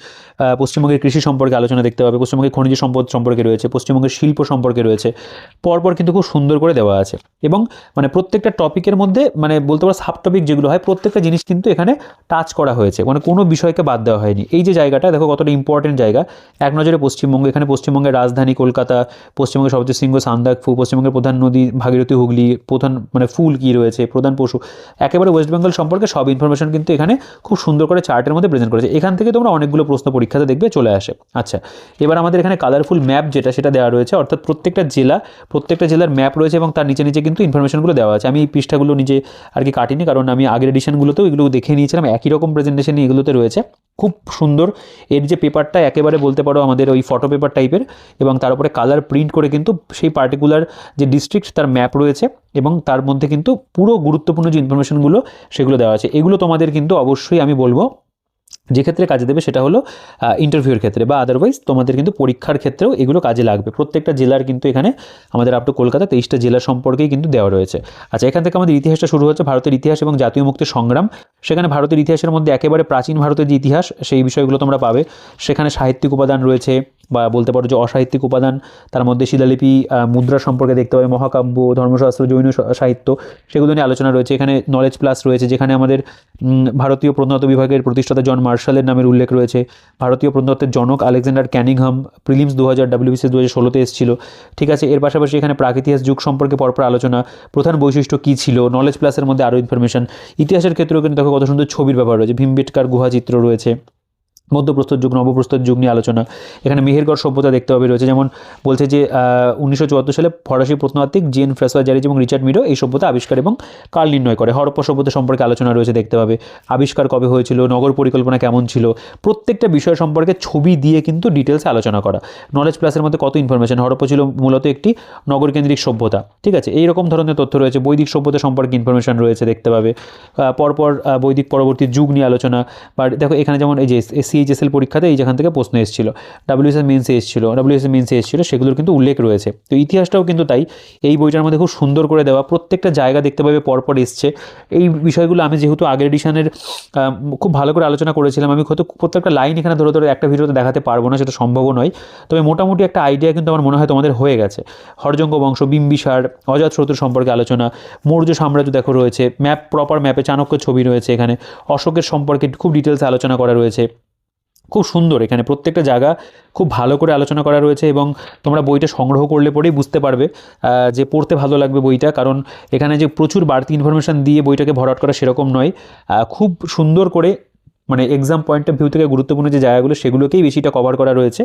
পশ্চিমবঙ্গের কৃষি সম্পর্কে আলোচনা দেখতে পাবে। পশ্চিমবঙ্গের খনিজ সম্পদ সম্পর্কে রয়েছে। পশ্চিমবঙ্গের শিল্প সম্পর্কে রয়েছে। পরপর কিন্তু খুব সুন্দর করে দেওয়া আছে। এবং মানে প্রত্যেকটা টপিকের মধ্যে মানে বলতে পারো সাব টপিক যেগুলো হয়, প্রত্যেকটা জিনিস কিন্তু এখানে টাচ করা হয়েছে, মানে কোনো বিষয়কে বাদ দেওয়া হয়নি। এই যে জায়গাটা দেখো কতটা ইম্পর্টেন্ট জায়গা। এক নজরে পশ্চিমবঙ্গ, এখানে পশ্চিমবঙ্গের রাজধানী কলকাতা, পশ্চিমবঙ্গের সবচেয়ে শৃঙ্গ সান্দাকফু, পশ্চিমবঙ্গের প্রধান নদী ভাগীরথী হুগলি, প্রধান মানে ফুল কী রয়েছে, প্রধান পশু, একেবারে ওয়েস্ট বেঙ্গল সম্পর্কে সব ইনফরমেশন কিন্তু এখানে খুব সুন্দর করে চার্টের মধ্যে প্রেজেন্ট করেছে। এখান থেকে তোমরা অনেকগুলো প্রশ্ন পরীক্ষাতে দেখবে চলে আসে। আচ্ছা, এবার আমাদের এখানে কালারফুল ম্যাপ যেটা সেটা দেওয়া রয়েছে, অর্থাৎ প্রত্যেকটা জেলার ম্যাপ রয়েছে এবং তার নিচে নিচে কিন্তু ইনফরমেশনগুলো দেওয়া আছে। আমি এই পৃষ্ঠাগুলো নিজে আর কি কাটিনি, কারণ আমি আগের এডিশনগুলোতেও এগুলো দেখে নিয়েছিলাম, একই রকম প্রেজেন্টেশনই এগুলোতে রয়েছে। খুব সুন্দর। এর যে পেপারটা একেবারে বলতে পারো আমাদের ওই ফটো পেপার টাইপের, এবং তার উপরে কালার প্রিন্ট করে কিন্তু সেই পার্টিকুলার যে ডিস্ট্রিক্ট তার ম্যাপ রয়েছে, এবং তার মধ্যে কিন্তু পুরো গুরুত্বপূর্ণ যে ইনফরমেশনগুলো সেগুলো দেওয়া আছে। এগুলো তোমাদের কিন্তু অবশ্যই আমি বলবো যে ক্ষেত্রে কাজে দেবে সেটা হলো ইন্টারভিউর ক্ষেত্রে, বা আদারওয়াইজ তোমাদের কিন্তু পরীক্ষার ক্ষেত্রেও এগুলো কাজে লাগবে। প্রত্যেকটা জেলার কিন্তু এখানে আমাদের আপ টু কলকাতা 23টা জেলা সম্পর্কেই কিন্তু দেওয়া রয়েছে। আচ্ছা, এখান থেকে আমাদের ইতিহাসটা শুরু হচ্ছে, ভারতের ইতিহাস এবং জাতীয় মুক্তির সংগ্রাম। সেখানে ভারতের ইতিহাসের মধ্যে একেবারে প্রাচীন ভারতের যে ইতিহাস সেই বিষয়গুলো তোমরা পাবে। সেখানে সাহিত্যিক উপাদান রয়েছে, বা বলতে পারো যে অসাহিত্যিক উপাদান। তার মধ্যে শিলালিপি, মুদ্রা সম্পর্কে দেখতে পাবে, মহাকাব্য, ধর্মশাস্ত্র, জৈন সাহিত্য, সেগুলো নিয়ে আলোচনা রয়েছে। এখানে নলেজ প্লাস রয়েছে, যেখানে আমাদের ভারতীয় প্রত্নতত্ত্ব বিভাগের প্রতিষ্ঠাতা জন মার্শালের নামের উল্লেখ রয়েছে। ভারতীয় প্রত্নতত্ত্বের জনক আলেকজান্ডার ক্যানিংহাম, প্রিলিমস 2000, WBCS 2016 এসেছিল। ঠিক আছে, এর পাশাপাশি এখানে প্রাগইতিহাস যুগ সম্পর্কে পরপর আলোচনা, প্রধান বৈশিষ্ট্য কী ছিল, নলেজ প্লাসের মধ্যে আরও ইনফরমেশন। ইতিহাসের ক্ষেত্রেও কিন্তু দেখো কত সুন্দর ছবির ব্যবহার রয়েছে, ভীমবেটকার গুহাচিত্র রয়েছে। মধ্যপ্রস্তর যুগ, নবপ্রস্তর যুগ নিয়ে আলোচনা। এখানে মেহেরগড় সভ্যতা দেখতে পাবে রয়েছে, যেমন বলছে যে 1974 সালে ফরাসি প্রত্নতাত্ত্বিক জেন ফ্রাসোয়া জ্যারিজ এবং রিচার্ড মিডো এই সভ্যতা আবিষ্কার এবং কাল নির্ণয় করে। হরপ্পা সভ্যতা সম্পর্কে আলোচনা রয়েছে দেখতে পাবে, আবিষ্কার কবে হয়েছিল, নগর পরিকল্পনা কেমন ছিল, প্রত্যেকটা বিষয় সম্পর্কে ছবি দিয়ে কিন্তু ডিটেলসে আলোচনা করা। নলেজ প্লাসের মধ্যে কত ইনফরমেশন, হরপ্পা ছিল মূলত একটি নগরকেন্দ্রিক সভ্যতা। ঠিক আছে, এইরকম ধরনের তথ্য রয়েছে। বৈদিক সভ্যতা সম্পর্কে ইনফরমেশন রয়েছে দেখতে পাবে। পরপর বৈদিক পরবর্তী যুগ নিয়ে আলোচনা। বা দেখো এখানে যেমন এই যে CHSL পরীক্ষাতে এই যেখান থেকে প্রশ্ন এসেছিল, WBCS মেন্সে এসেছিল, সেগুলোর কিন্তু উল্লেখ রয়েছে। তো ইতিহাসটাও কিন্তু তাই এই বইটার মধ্যে খুব সুন্দর করে দেওয়া, প্রত্যেকটা জায়গা দেখতে পাবে পরপর এসছে। এই বিষয়গুলো আমি যেহেতু আগের এডিশনের খুব ভালো করে আলোচনা করেছিলাম, আমি হয়তো প্রত্যেকটা লাইন এখানে ধরে ধরে একটা ভিডিওতে দেখাতে পারবো না, সেটা সম্ভবও নয়। তবে মোটামুটি একটা আইডিয়া কিন্তু আমার মনে হয় তোমাদের হয়ে গেছে। হরজঙ্গ বংশ, বিম্বিসার, অজাতশত্রু সম্পর্কে আলোচনা, মৌর্য সাম্রাজ্য দেখো রয়েছে, ম্যাপ, প্রপার ম্যাপে চাণক্য ছবি রয়েছে। এখানে অশোকের সম্পর্কে খুব ডিটেলসে আলোচনা করা রয়েছে। খুব সুন্দর, এখানে প্রত্যেকটা জায়গা খুব ভালো করে আলোচনা করা রয়েছে। এবং তোমরা বইটা সংগ্রহ করলে পরেই বুঝতে পারবে যে পড়তে ভালো লাগবে বইটা, কারণ এখানে যে প্রচুর বাড়তি ইনফরমেশান দিয়ে বইটাকে ভরাট করা সেরকম নয়। খুব সুন্দর করে মানে এক্সাম পয়েন্ট অফ ভিউ থেকে গুরুত্বপূর্ণ যে জায়গাগুলো সেগুলোকেই বেশিটা কভার করা রয়েছে।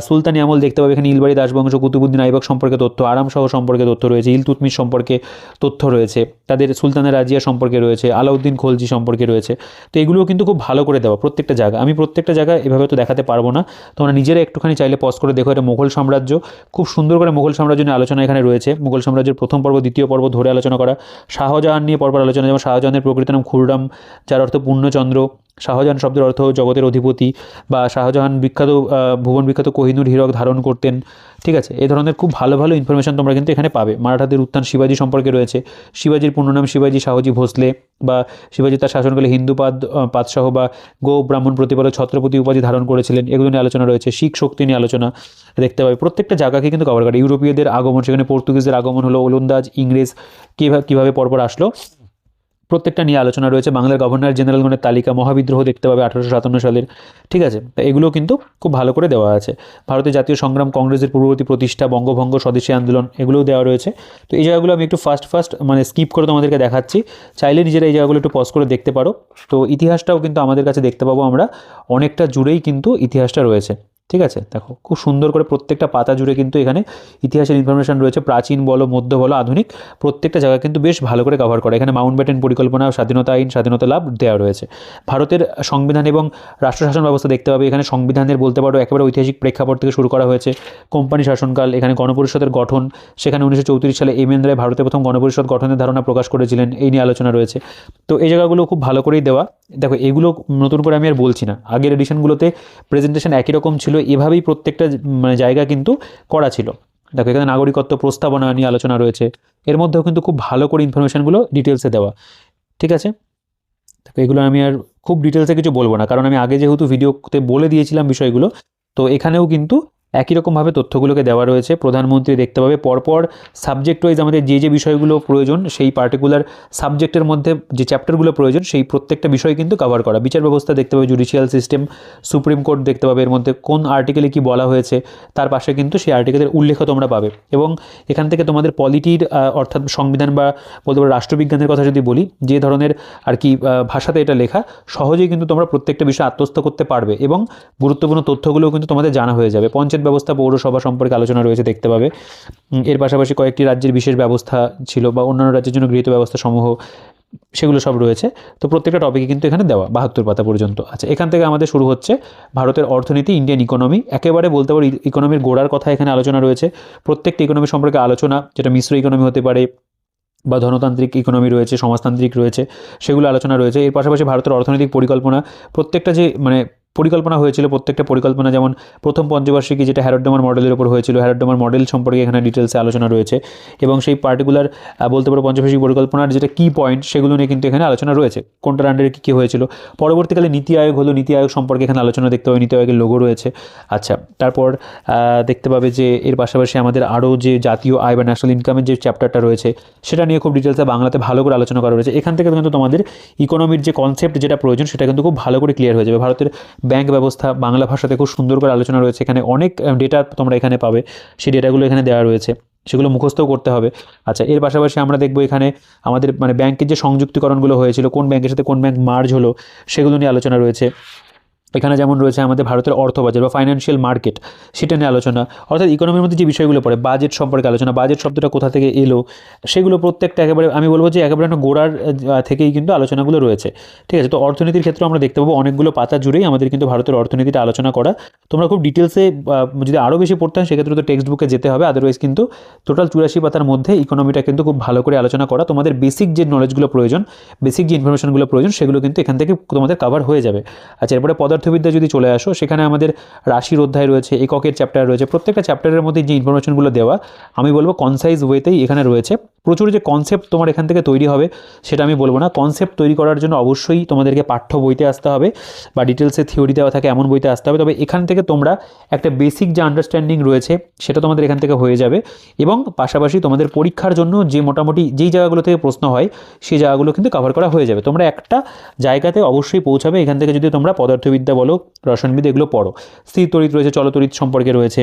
সুলতানি আমল দেখতে পাবে এখানে, ইলবাড়ি দাসবংশ, কুতুবুদ্দিন আইবক সম্পর্কে তথ্য, আরাম শাহ সম্পর্কে তথ্য রয়েছে, ইলতুৎমিশ সম্পর্কে তথ্য রয়েছে, তাদের সুলতানের রাজিয়া সম্পর্কে রয়েছে, আলাউদ্দিন খলজি সম্পর্কে রয়েছে। তো এগুলোও কিন্তু খুব ভালো করে দেওয়া প্রত্যেকটা জায়গা। আমি প্রত্যেকটা জায়গা এভাবে তো দেখাতে পারবো না, তোমরা নিজেরা একটুখানি চাইলে পজ করে দেখো। এটা মুঘল সাম্রাজ্য, খুব সুন্দর করে মুঘল সাম্রাজ্য নিয়ে আলোচনা এখানে রয়েছে। মুঘল সাম্রাজ্যের প্রথম পর্ব, দ্বিতীয় পর্ব ধরে আলোচনা করা। শাহজাহান নিয়ে পরপর আলোচনা, যেমন শাহজাহানের প্রকৃত নাম খুররাম, যার অর্থ পূর্ণচন্দ্র। শাহজাহান শব্দের অর্থ জগতের অধিপতি, বা শাহজাহান বিখ্যাত ভুবন বিখ্যাত কোহিনূর হীরক ধারণ করতেন। ঠিক আছে, এই ধরনের খুব ভালো ভালো ইনফরমেশন তোমরা কিন্তু এখানে পাবে। মারাঠাদের উত্থান শিবাজি সম্পর্কে রয়েছে, শিবাজির পূর্ণ নাম শিবাজি শাহজি ভোসলে, বা শিবাজি তার শাসনকালে হিন্দুপাদ পাদশাহ বা গো ব্রাহ্মণ প্রতিপালক ছত্রপতি উপাধি ধারণ করেছিলেন, এগুলো নিয়ে আলোচনা রয়েছে। শিখ শক্তি নিয়ে আলোচনা দেখতে পাবে। প্রত্যেকটা জায়গাকে কিন্তু কভার করে। ইউরোপীয়দের আগমন, সেখানে পর্তুগিজদের আগমন হলো, ওলন্দাজ, ইংরেজ কীভাবে পরপর আসলো, প্রত্যেকটা নিয়ে আলোচনা রয়েছে। বাংলার গভর্নর জেনারেলগণের তালিকা, মহাবিদ্রোহ দেখতে পাবে 1857 সালের। ঠিক আছে, তো এগুলো কিন্তু খুব ভালো করে দেওয়া আছে। ভারতের জাতীয় সংগ্রাম, কংগ্রেসের পূর্ববর্তী প্রতিষ্ঠা, বঙ্গভঙ্গ, স্বদেশী আন্দোলন, এগুলোও দেওয়া রয়েছে। তো এই জায়গাগুলো আমি একটু ফার্স্ট মানে স্কিপ করে তোমাদেরকে দেখাচ্ছি, চাইলে নিজেরা এই জায়গাগুলো একটু পজ করে দেখতে পারো। তো ইতিহাসটাও কিন্তু আমাদের কাছে দেখতে পাবো আমরা, অনেকটা জুড়েই কিন্তু ইতিহাসটা রয়েছে। ঠিক আছে, দেখো খুব সুন্দর করে প্রত্যেকটা পাতা জুড়ে কিন্তু এখানে ইতিহাসের ইনফরমেশন রয়েছে, প্রাচীন বলো, মধ্য বলো, আধুনিক, প্রত্যেকটা জায়গা কিন্তু বেশ ভালো করে কভার করে। এখানে মাউন্টব্যাটেন পরিকল্পনা, স্বাধীনতা আইন, স্বাধীনতা লাভ দেওয়া রয়েছে। ভারতের সংবিধান এবং রাষ্ট্রশাসন ব্যবস্থা দেখতে পাবে এখানে। সংবিধানের বলতে পারো একেবারে ঐতিহাসিক প্রেক্ষাপট থেকে শুরু করা হয়েছে। কোম্পানি শাসনকাল, এখানে গণপরিষদের গঠন, সেখানে 1934 সালে এম এন রায় ভারতের প্রথম গণপরিষদ গঠনের ধারণা প্রকাশ করেছিলেন, এই নিয়ে আলোচনা রয়েছে। তো এই জায়গাগুলো খুব ভালো করেই দেওয়া। দেখো এগুলো নতুন করে আমি আর বলছি না, আগের এডিশনগুলোতে প্রেজেন্টেশন একই রকম ছিল, এভাবেই প্রত্যেকটা মানে জায়গা কিন্তু করা ছিল। দেখো এখানে নাগরিকত্ব প্রস্তাবনা নিয়ে আলোচনা রয়েছে, এর মধ্যেও কিন্তু খুব ভালো করে ইনফরমেশনগুলো ডিটেলসে দেওয়া। ঠিক আছে, দেখো এগুলো আমি আর খুব ডিটেলসে কিছু বলবো না, কারণ আমি আগে যেহেতু ভিডিওতে বলে দিয়েছিলাম বিষয়গুলো, তো এখানেও কিন্তু একই রকমভাবে তথ্যগুলোকে দেওয়া রয়েছে। প্রধানমন্ত্রী দেখতে পাবে পরপর সাবজেক্ট ওয়াইজ আমাদের যে বিষয়গুলো প্রয়োজন, সেই পার্টিকুলার সাবজেক্টের মধ্যে যে চ্যাপ্টারগুলো প্রয়োজন, সেই প্রত্যেকটা বিষয় কিন্তু কভার করা। বিচার ব্যবস্থা দেখতে পাবে, জুডিশিয়াল সিস্টেম, সুপ্রিম কোর্ট দেখতে পাবে, এর মধ্যে কোন আর্টিকেলে কি বলা হয়েছে তার পাশে কিন্তু সেই আর্টিকেলের উল্লেখ তোমরা পাবে। এবং এখান থেকে তোমাদের পলিটির অর্থাৎ সংবিধান বা বলতে পারো রাষ্ট্রবিজ্ঞানের কথা যদি বলি, যে ধরনের আর কি ভাষাতে এটা লেখা, সহজেই কিন্তু তোমরা প্রত্যেকটা বিষয় আত্মস্থ করতে পারবে, এবং গুরুত্বপূর্ণ তথ্যগুলোও কিন্তু তোমাদের জানা হয়ে যাবে। পঞ্চায়েত ব্যবস্থা, পৌরসভা সম্পর্কে আলোচনা রয়েছে দেখতে পাবে। এর পাশাপাশি কয়েকটি রাজ্যের বিশেষ ব্যবস্থা ছিল বা অন্যান্য রাজ্যের জন্য গৃহীত ব্যবস্থা সমূহ, সেগুলো সব রয়েছে। তো প্রত্যেকটা টপিকে কিন্তু এখানে দেওয়া 72 পাতা পর্যন্ত। আচ্ছা, এখান থেকে আমাদের শুরু হচ্ছে ভারতের অর্থনীতি, ইন্ডিয়ান ইকোনমি, একেবারে বলতে পারি ইকোনমির গোড়ার কথা এখানে আলোচনা রয়েছে। প্রত্যেকটা ইকোনমি সম্পর্কে আলোচনা, যেটা মিশ্র ইকোনমি হতে পারে বা ধনতান্ত্রিক ইকোনমি রয়েছে, সমাজতান্ত্রিক রয়েছে, সেগুলো আলোচনা রয়েছে। এর পাশাপাশি ভারতের অর্থনৈতিক পরিকল্পনা, প্রত্যেকটা যে মানে পরিকল্পনা হয়েছিল, প্রত্যেকটা পরিকল্পনা, যেমন প্রথম পঞ্চবার্ষিকী যেটা হ্যারোড-ডোমার মডেলের উপর হয়েছিল, হ্যারোড-ডোমার মডেল সম্পর্কে এখানে ডিটেলসে আলোচনা রয়েছে। এবং সেই পার্টিকুলার বলতে পারো পঞ্চবার্ষিকী পরিকল্পনার যেটা কি পয়েন্ট, সেগুলো নিয়ে কিন্তু এখানে আলোচনা রয়েছে, কোনটার আন্ডারে কী হয়েছিল। পরবর্তীকালে নীতি আয়োগ হলো, নীতি আয়োগ সম্পর্কে এখানে আলোচনা দেখতে পাবে, নীতি আয়োগের লোগো রয়েছে। আচ্ছা, তারপর দেখতে পাবে যে এর পাশাপাশি আমাদের আরও যে জাতীয় আয় বা ন্যাশনাল ইনকামের যে চ্যাপ্টারটা রয়েছে, সেটা নিয়ে খুব ডিটেলসে বাংলাতে ভালো করে আলোচনা করা রয়েছে। এখান থেকে কিন্তু তোমাদের ইকোনমির যে কনসেপ্ট যেটা প্রয়োজন, সেটা কিন্তু খুব ভালো করে ক্লিয়ার হয়ে যাবে। ভারতের ব্যাংক ব্যবস্থা বাংলা ভাষাতে খুব সুন্দর করে আলোচনা রয়েছে। এখানে অনেক ডেটা তোমরা এখানে পাবে, সেই ডেটাগুলো এখানে দেওয়া রয়েছে, সেগুলো মুখস্থও করতে হবে। আচ্ছা, এর পাশাপাশি আমরা দেখব এখানে আমাদের মানে ব্যাংকের যে সংযুক্তিকরণগুলো হয়েছিল, কোন ব্যাংকের সাথে কোন ব্যাংক মার্জ হলো, সেগুলো নিয়ে আলোচনা রয়েছে। এখানে যেমন রয়েছে আমাদের ভারতের অর্থবাজার বা ফাইন্যান্সিয়াল মার্কেট, সেটা নিয়ে আলোচনা। অর্থাৎ ইকোনমির মধ্যে যে বিষয়গুলো পড়ে, বাজেট সম্পর্কে আলোচনা, বাজেট শব্দটা কোথা থেকে এলো, সেগুলো প্রত্যেকটা একেবারে আমি বলবো যে একেবারে একটা গোড়ার থেকেই কিন্তু আলোচনাগুলো রয়েছে। ঠিক আছে, তো অর্থনীতির ক্ষেত্রে আমরা দেখতে পাবো অনেকগুলো পাতা জুড়েই আমাদের কিন্তু ভারতের অর্থনীতিটা আলোচনা করা। তোমরা খুব ডিটেলসে যদি আরও বেশি পড়তে হয়, সেক্ষেত্রে তো টেক্সট বুকে যেতে হবে, আদারওয়াইজ কিন্তু টোটাল 84 পাতার মধ্যে ইকোনমিটা কিন্তু খুব ভালো করে আলোচনা করা। তোমাদের বেসিক যে নলেজগুলো প্রয়োজন, বেসিক যে ইনফরমেশনগুলো প্রয়োজন, সেগুলো কিন্তু এখান থেকে তোমাদের কভার হয়ে যাবে। আচ্ছা, এরপরে পদার্থবিদ্যা যদি চলে আসো, সেখানে আমাদের রাশির অধ্যায় রয়েছে, এককের চ্যাপ্টার রয়েছে। প্রত্যেকটা চ্যাপ্টারের মধ্যে যে ইনফরমেশনগুলো দেওয়া, আমি বলবো কনসাইজ ওয়েতেই এখানে রয়েছে। প্রচুর যে কনসেপ্ট তোমার এখান থেকে তৈরি হবে, সেটা আমি বলবো না। কনসেপ্ট তৈরি করার জন্য অবশ্যই তোমাদেরকে পাঠ্য বইতে আসতে হবে, বা ডিটেলসে থিওরি দেওয়া থাকে এমন বইতে আসতে হবে। তবে এখান থেকে তোমরা একটা বেসিক যে আন্ডারস্ট্যান্ডিং রয়েছে, সেটা তোমাদের এখান থেকে হয়ে যাবে। এবং পাশাপাশি তোমাদের পরীক্ষার জন্য যে মোটামুটি যেই জায়গাগুলো থেকে প্রশ্ন হয়, সেই জায়গাগুলো কিন্তু কভার করা হয়ে যাবে। তোমরা একটা জায়গাতে অবশ্যই পৌঁছাবে এখান থেকে, যদি তোমরা পদার্থবিদ্যা বলো, রসায়নবিদ, এগুলো পড়ো। স্থির তড়িৎ রয়েছে, চলতড়িৎ সম্পর্কে রয়েছে,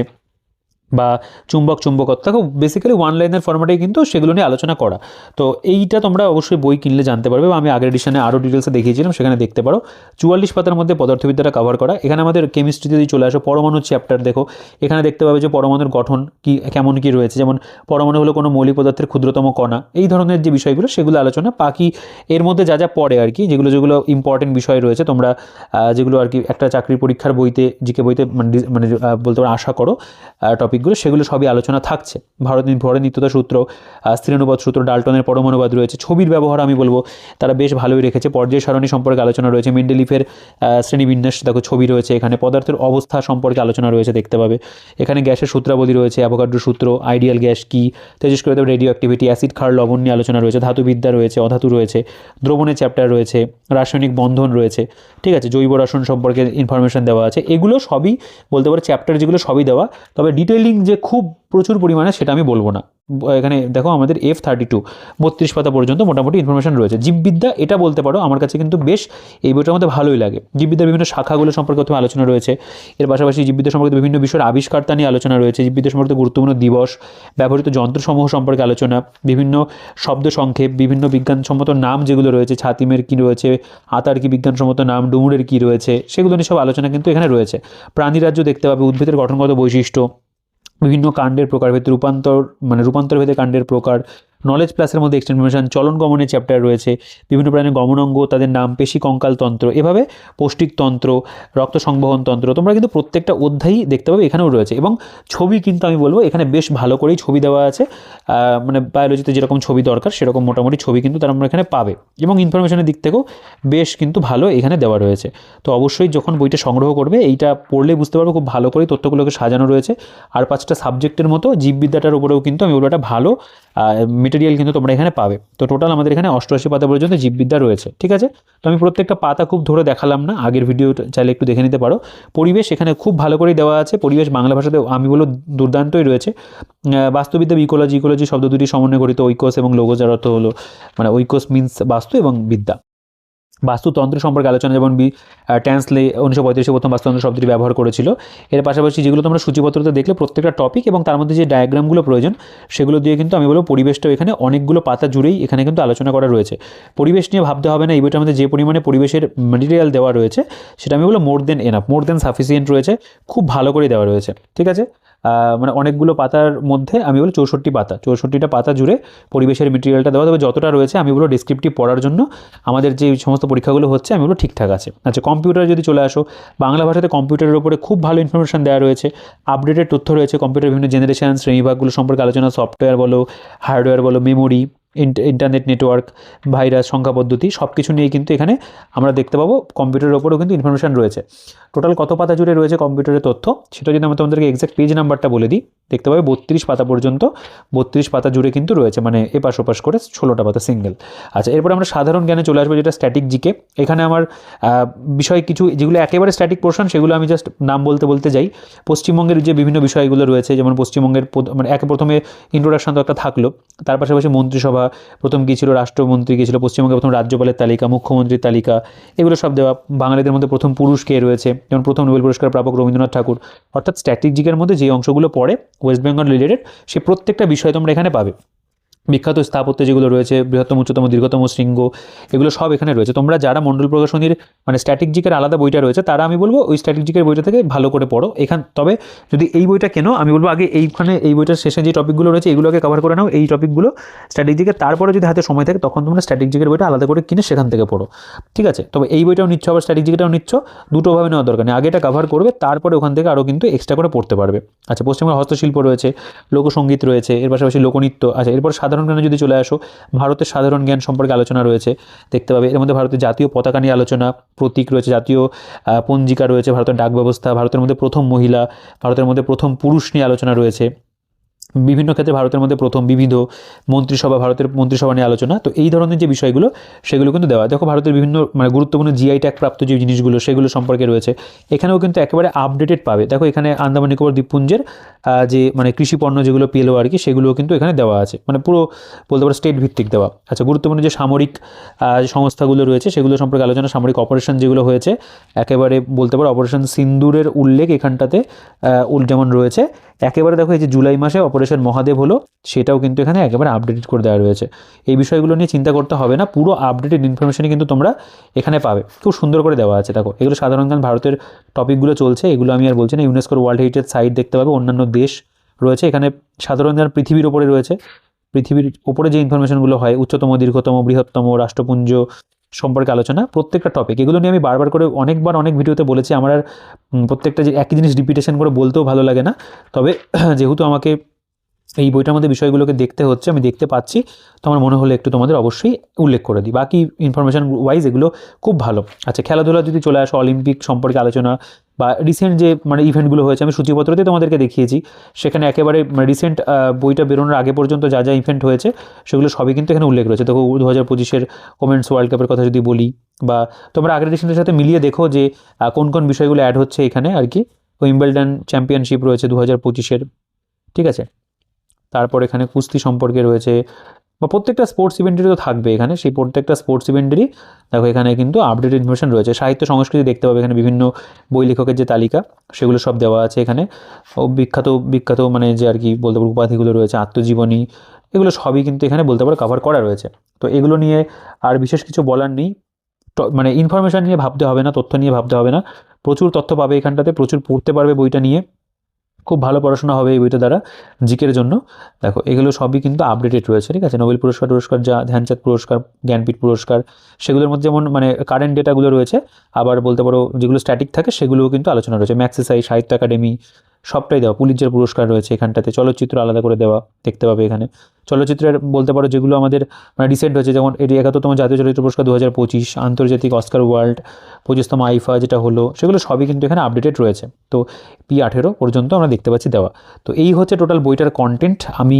বা চুম্বকত্ব, খুব বেসিক্যালি ওয়ান লাইনের ফরম্যাটেই কিন্তু সেগুলো নিয়ে আলোচনা করা। তো এইটা তোমরা অবশ্যই বই কিনলে জানতে পারবে, বা আমি আগের এডিশনে আরও ডিটেলসে দেখিয়েছিলাম, সেখানে দেখতে পারো। 44 পাতার মধ্যে পদার্থবিদ্যাটা কভার করা। এখানে আমাদের কেমিস্ট্রিতে যদি চলে আসো, পরমাণুর চ্যাপ্টার দেখো, এখানে দেখতে পাবে যে পরমাণুর গঠন কি কেমন কি রয়েছে, যেমন পরমাণু হলো কোনো মৌলিক পদার্থের ক্ষুদ্রতম কণা, এই ধরনের যে বিষয়গুলো সেগুলো আলোচনা। বাকি এর মধ্যে যা যা পড়ে আর কি, যেগুলো ইম্পর্টেন্ট বিষয় রয়েছে, তোমরা যেগুলো আর কি একটা চাকরির পরীক্ষার বইতে জিকে বইতে মানে বলতে পারো আশা করো টপিকগুলো, সেগুলো সবই আলোচনা থাকছে। ভরের নিত্যতা সূত্র, স্থিরানুপাত সূত্র, ডাল্টনের পরমাণুবাদ রয়েছে। ছবির ব্যবহার আমি বলবো তারা বেশ ভালোই রেখেছে। পর্যায় সারণী সম্পর্কে আলোচনা রয়েছে। মেন্ডেলিফের শ্রেণীবিন্যাস দেখো, ছবি রয়েছে এখানে। পদার্থের অবস্থা সম্পর্কে আলোচনা রয়েছে, দেখতে পাবে। এখানে গ্যাসের সূত্রাবলী রয়েছে, অ্যাভোগাড্রো সূত্র, আইডিয়াল গ্যাস কি, তেজস্ক্রিয় রেডিও অ্যাক্টিভিটি, অ্যাসিড ক্ষার লবণ নিয়ে আলোচনা রয়েছে। ধাতুবিদ্যা রয়েছে, অধাতু রয়েছে, দ্রবণের চ্যাপ্টার রয়েছে, রাসায়নিক বন্ধন রয়েছে, ঠিক আছে, জৈব রসায়ন সম্পর্কে ইনফরমেশন দেওয়া আছে। এগুলো সবই বলতে পারো চ্যাপ্টার যেগুলো সবই দেওয়া, তবে ডিটেইলিং যে খুব প্রচুর পরিমাণে সেটা আমি বলবো না। এখানে দেখো আমাদের F32 32 পাতা পর্যন্ত মোটামুটি ইনফরমেশন রয়েছে। জীববিদ্যা এটা বলতে পারো আমার কাছে কিন্তু বেশ এই বইটার মধ্যে ভালোই লাগে। জীববিদ্যার বিভিন্ন শাখাগুলো সম্পর্কে প্রথমে আলোচনা রয়েছে। এর পাশাপাশি জীববিদ্যা সম্পর্কে বিভিন্ন বিষয়ের আবিষ্কারতা নিয়ে আলোচনা রয়েছে। জীববিদ্যা সম্পর্কে গুরুত্বপূর্ণ দিবস, ব্যবহৃত যন্ত্রসমূহ সম্পর্কে আলোচনা, বিভিন্ন শব্দ সংক্ষেপ, বিভিন্ন বিজ্ঞানসম্মত নাম যেগুলো রয়েছে, ছাতিমের কী রয়েছে, আতার কি বিজ্ঞানসম্মত নাম, ডুমুরের কী রয়েছে, সেগুলো নিয়ে সব আলোচনা কিন্তু এখানে রয়েছে। প্রাণীরাজ্য দেখতে পাবে, উদ্ভিদের গঠনগত বৈশিষ্ট্য, বিভিন্ন কাণ্ডের প্রকারভেদ, রূপান্তরভেদে কাণ্ডের প্রকার, নলেজ প্লাসের মধ্যে এক্সটেনশন, চলন গমনের চ্যাপ্টার রয়েছে, বিভিন্ন প্রাণীর গমনাঙ্গ, তাদের নাম, পেশি কঙ্কাল তন্ত্র, এভাবে পৌষ্টিকতন্ত্র, রক্ত সংবহন তন্ত্র, তোমরা কিন্তু প্রত্যেকটা অধ্যায়ই দেখতে পাবে এখানেও রয়েছে। এবং ছবি কিন্তু আমি বলবো এখানে বেশ ভালো করেই ছবি দেওয়া আছে, মানে বায়োলজিতে যেরকম ছবি দরকার সেরকম মোটামুটি ছবি কিন্তু তারা আমরা এখানে পাবে। এবং ইনফরমেশনের দিক থেকেও বেশ কিন্তু ভালো এখানে দেওয়া রয়েছে। তো অবশ্যই যখন বইটা সংগ্রহ করবে এইটা পড়লে বুঝতে পারবো খুব ভালো করেই তথ্যগুলোকে সাজানো রয়েছে। আর 5টা সাবজেক্টের মতো জীববিদ্যাটার উপরেও কিন্তু আমি বলবো একটা ভালো মেটেরিয়াল কিন্তু তোমরা এখানে পাবে। তো টোটাল আমাদের এখানে 88 পাতা পর্যন্ত জীববিদ্যা রয়েছে, ঠিক আছে। তো আমি প্রত্যেকটা পাতা খুব ধরে দেখালাম না, আগের ভিডিও চাইলে একটু দেখে নিতে পারো। পরিবেশ এখানে খুব ভালো করেই দেওয়া আছে। পরিবেশ বাংলা ভাষাতে আমি বলবো দুর্দান্তই রয়েছে। বাস্তুবিদ্যা, ইকোলজি শব্দ দুটি সমন্বয়ে গঠিত। ঐকোস এবং লোগোস, যার অর্থ হলো মানে ঐকোস মিন্স বাস্তু এবং বিদ্যা। বাস্তুতন্ত্র সম্পর্কে আলোচনা, যেমন ট্যান্সলে 1935 প্রথম বাস্তুতন্ত্র শব্দটি ব্যবহার করেছিল। এর পাশাপাশি যেগুলো তোমরা সূচিপত্রতে দেখলে প্রত্যেকটা টপিক এবং তার মধ্যে যে ডায়াগ্রামগুলো প্রয়োজন সেগুলো দিয়ে কিন্তু আমি বলবো পরিবেশটাও এখানে অনেকগুলো পাতা জুড়েই এখানে কিন্তু আলোচনা করা রয়েছে। পরিবেশ নিয়ে ভাবতে হবে না, এই বইটার মধ্যে যে পরিমাণে পরিবেশের ম্যাটেরিয়াল দেওয়া রয়েছে সেটা আমি বলবো মোর দেন এনাফ, মোর দেন সাফিসিয়েন্ট রয়েছে, খুব ভালো করে দেওয়া রয়েছে, ঠিক আছে। মানে অনেকগুলো পাতার মধ্যে আমি বলি 64টা পাতা জুড়ে পরিবেশের মেটেরিয়ালটা দেওয়া, তবে যতটা রয়েছে আমি বলবো ডেসক্রিপটিভ পড়ার জন্য আমাদের যে সমস্ত পরীক্ষাগুলো হচ্ছে আমি বলবো ঠিকঠাক আছে। আচ্ছা, কম্পিউটার যদি চলে আসো, বাংলা ভাষাতে কম্পিউটারের উপরে খুব ভালো ইনফরমেশন দেওয়া রয়েছে, আপডেটেড তথ্য রয়েছে। কম্পিউটার বিভিন্ন জেনারেশন, শ্রেণীভাগগুলো সম্পর্কে আলোচনা, সফটওয়্যার বলো, হার্ডওয়্যার বলো, মেমোরি, ইন্টারনেট নেটওয়ার্ক, ভাইরাস, সংখ্যা পদ্ধতি, সব কিছু নিয়ে কিন্তু এখানে আমরা দেখতে পাবো কম্পিউটারের ওপরেও কিন্তু ইনফরমেশন রয়েছে। টোটাল কত পাতা জুড়ে রয়েছে কম্পিউটারের তথ্য সেটা যদি আমি তোমাদেরকে এক্সাক্ট পেজ নাম্বারটা বলে দিই, দেখতে পাবে 32 পাতা পর্যন্ত, 32 পাতা জুড়ে কিন্তু রয়েছে, মানে এপাশ ওপাশ করে 16টা পাতা সিঙ্গেল। আচ্ছা, এরপরে আমরা সাধারণ জ্ঞানে চলে আসবো, যেটা স্ট্যাটিক জিকে। এখানে আমার বিষয় কিছু যেগুলো একেবারে স্ট্যাটিক পোর্শন সেগুলো আমি জাস্ট নাম বলতে যাই। পশ্চিমবঙ্গের যে বিভিন্ন বিষয়গুলো রয়েছে, যেমন পশ্চিমবঙ্গের মানে প্রথমে ইন্ট্রোডাকশন তো একটা থাকলো, তার পাশাপাশি মন্ত্রিসভা, প্রথম কী ছিল, রাষ্ট্রমন্ত্রী কী ছিল, পশ্চিমবঙ্গের প্রথম রাজ্যপালের তালিকা, মুখ্যমন্ত্রীর তালিকা, এগুলো সব দেওয়া। বাঙালিদের মধ্যে প্রথম পুরুষ কে রয়েছে, যেমন প্রথম নোবেল পুরস্কার প্রাপক রবীন্দ্রনাথ ঠাকুর। অর্থাৎ স্ট্র্যাটেজিকের মধ্যে যে অংশগুলো পড়ে ওয়েস্ট বেঙ্গল রিলেটেড, সে প্রত্যেকটা বিষয় তোমরা এখানে পাবে। বিখ্যাত স্থাপত্য যেগুলো রয়েছে, বৃহত্তম, উচ্চতম, দীর্ঘতম শৃঙ্গ, এগুলো সব এখানে রয়েছে। তোমরা যারা মণ্ডল প্রকাশনীর মানে স্ট্র্যাটেজিকের আলাদা বইটা রয়েছে তারা আমি বলবো ওই স্ট্র্যাটেজিকের বইটা থেকে ভালো করে পড়ো তবে যদি এই বইটা কেনো আমি বলবো আগে এই বইটার শেষে যে টপিকগুলো রয়েছে এগুলোকে কভার করে নাও, এই টপিকগুলো স্ট্র্যাটেজিকের, তারপরে যদি হাতে সময় থাকে তখন তোমরা স্ট্র্যাটেজিকের বইটা আলাদা করে কিনে সেখান থেকে পড়ো, ঠিক আছে। তবে এই বইটাও নিচ্ছ, আবার স্ট্র্যাটেজিকটাও নিচ্ছ, দুটোভাবে নেওয়ার দরকার নেই। আগে এটা কভার করবে, তারপরে ওখান থেকে আরও কিন্তু এক্সট্রা করে পড়তে পারবে। আচ্ছা, পশ্চিমবঙ্গের হস্তশিল্প রয়েছে, লোকসঙ্গীত রয়েছে, এর পাশাপাশি লোকনৃত্য। আচ্ছা, এরপর সাধারণ জ্ঞানে যদি চলে আসো, ভারতের সাধারণ জ্ঞান সম্পর্কে আলোচনা রয়েছে, দেখতে পাবে। এর মধ্যে ভারতের জাতীয় পতাকা নিয়ে আলোচনা, প্রতীক রয়েছে, জাতীয় পঞ্জিকা রয়েছে, ভারতের ডাক ব্যবস্থা, ভারতের মধ্যে প্রথম মহিলা, ভারতের মধ্যে প্রথম পুরুষ নিয়ে আলোচনা রয়েছে। বিভিন্ন ক্ষেত্রে ভারতের মধ্যে প্রথম, বিবিধ মন্ত্রিসভা, ভারতের মন্ত্রিসভা নিয়ে আলোচনা, তো এই ধরনের যে বিষয়গুলো সেগুলো কিন্তু দেওয়া। দেখো ভারতের বিভিন্ন মানে গুরুত্বপূর্ণ জিআই ট্যাগ প্রাপ্ত যে জিনিসগুলো সেগুলো সম্পর্কে রয়েছে, এখানেও কিন্তু একেবারে আপডেটেড পাবে। দেখো এখানে আন্দামান নিকোবর দ্বীপপুঞ্জের যে মানে কৃষি পণ্য যেগুলো পেলো আর কি, সেগুলোও কিন্তু এখানে দেওয়া আছে, মানে পুরো বলতে পারো স্টেট ভিত্তিক দেওয়া। আচ্ছা, গুরুত্বপূর্ণ যে সামরিক সংস্থাগুলো রয়েছে সেগুলো সম্পর্কে আলোচনা, সামরিক অপারেশন যেগুলো হয়েছে একেবারে বলতে পারো অপারেশন সিন্দুরের উল্লেখ এখানটাতে যেমন রয়েছে। একেবারে দেখো এই যে জুলাই মাসে অপারেশন মহাদেব হলো, সেটাও কিন্তু এখানে একেবারে আপডেটেড করে দেওয়া রয়েছে। এই বিষয়গুলো নিয়ে চিন্তা করতে হবে না, পুরো আপডেটেড ইনফরমেশনই কিন্তু তোমরা এখানে পাবে, খুব সুন্দর করে দেওয়া আছে। দেখো এগুলো সাধারণত ভারতের টপিকগুলো চলছে, এগুলো আমি আর বলছি না। ইউনেস্কোর ওয়ার্ল্ড হেরিটেজ সাইট দেখতে পাবে, অন্যান্য দেশ রয়েছে এখানে, সাধারণ পৃথিবীর ওপরে রয়েছে, পৃথিবীর ওপরে যে ইনফরমেশনগুলো হয়, উচ্চতম, দীর্ঘতম, বৃহত্তম রাষ্ট্রপুঞ্জ সম্পর্কে আলোচনা, প্রত্যেকটা টপিক, এগুলো নিয়ে আমি বারবার করে অনেকবার অনেক ভিডিওতে বলেছি। আমার আর প্রত্যেকটা যে একই জিনিস রিপিটেশন করে বলতেও ভালো লাগে না, তবে যেহেতু আমাকে এই বইটার মধ্যে বিষয়গুলোকে দেখতে হচ্ছে, আমি দেখতে পাচ্ছি, তো আমার মনে হলো একটু তোমাদের অবশ্যই উল্লেখ করে দিই। বাকি ইনফরমেশান ওয়াইজ এগুলো খুব ভালো। আচ্ছা, খেলাধুলা যদি চলে আসো, অলিম্পিক সম্পর্কে আলোচনা বা রিসেন্ট যে মানে ইভেন্টগুলো হয়েছে, আমি সূচিপত্রতে তোমাদেরকে দেখিয়েছি, সেখানে একেবারে রিসেন্ট বইটা বেরোনোর আগে পর্যন্ত যা যা ইভেন্ট হয়েছে সেগুলো সবই কিন্তু এখানে উল্লেখ রয়েছে। দেখো 2025-এর ওমেন্স ওয়ার্ল্ড কাপের কথা যদি বলি, বা তোমরা আগের এডিশনের সাথে মিলিয়ে দেখো যে কোন কোন বিষয়গুলো অ্যাড হচ্ছে এখানে আর কি। উইম্বলডন চ্যাম্পিয়নশিপ রয়েছে 2025-এর, ঠিক আছে। তারপর এখানে কুস্তি সম্পর্কে রয়েছে, বা প্রত্যেকটা স্পোর্টস ইভেন্টেরই তো থাকবে এখানে, সেই প্রত্যেকটা স্পোর্টস ইভেন্টেরই দেখো এখানে কিন্তু আপডেটেড ইনফরমেশন রয়েছে। সাহিত্য সংস্কৃতি দেখতে পাবে এখানে, বিভিন্ন বই লেখকের যে তালিকা সেগুলো সব দেওয়া আছে এখানে। ও বিখ্যাত বিখ্যাত মানে যে আর কি বলতে পারো উপাধিগুলো রয়েছে, আত্মজীবনী, এগুলো সবই কিন্তু এখানে বলতে পারো কভার করা রয়েছে। তো এগুলো নিয়ে আর বিশেষ কিছু বলার নেই, মানে ইনফরমেশান নিয়ে ভাবতে হবে না, তথ্য নিয়ে ভাবতে হবে না, প্রচুর তথ্য পাবে এখানটাতে, প্রচুর পড়তে পারবে বইটা নিয়ে, খুব ভালো পড়াশোনা হবে এই বইটা দ্বারা জিকের জন্য। দেখো এগুলো সবই কিন্তু আপডেটেড রয়েছে, ঠিক আছে। নোবেল পুরস্কার যা ধ্যানচাঁদ পুরস্কার, জ্ঞানপীঠ পুরস্কার, সেগুলোর মধ্যে যেমন মানে কারেন্ট ডেটাগুলো রয়েছে, আবার বলতে পারো যেগুলো স্ট্যাটিক থাকে সেগুলোও কিন্তু আলোচনা রয়েছে। ম্যাক্সিসাই, সাহিত্য একাডেমি সবটাই দেওয়া। পুলিৎজার পুরস্কার রয়েছে এখানটাতে, চলচ্চিত্র আলাদা করে দেওয়া দেখতে পাবে এখানে। চলচ্চিত্রের বলতে পারো যেগুলো আমাদের মানে রিসেন্ট হয়েছে, যেমন এটি 71তম জাতীয় চলচ্চিত্র পুরস্কার 2025, আন্তর্জাতিক অস্কার ওয়ার্ল্ড, 25তম আইফা যেটা হলো, সেগুলো সবই কিন্তু এখানে আপডেটেড রয়েছে। তো P18 পর্যন্ত আমরা দেখতে পাচ্ছি দেওয়া। তো এই হচ্ছে টোটাল বইটার কন্টেন্ট। আমি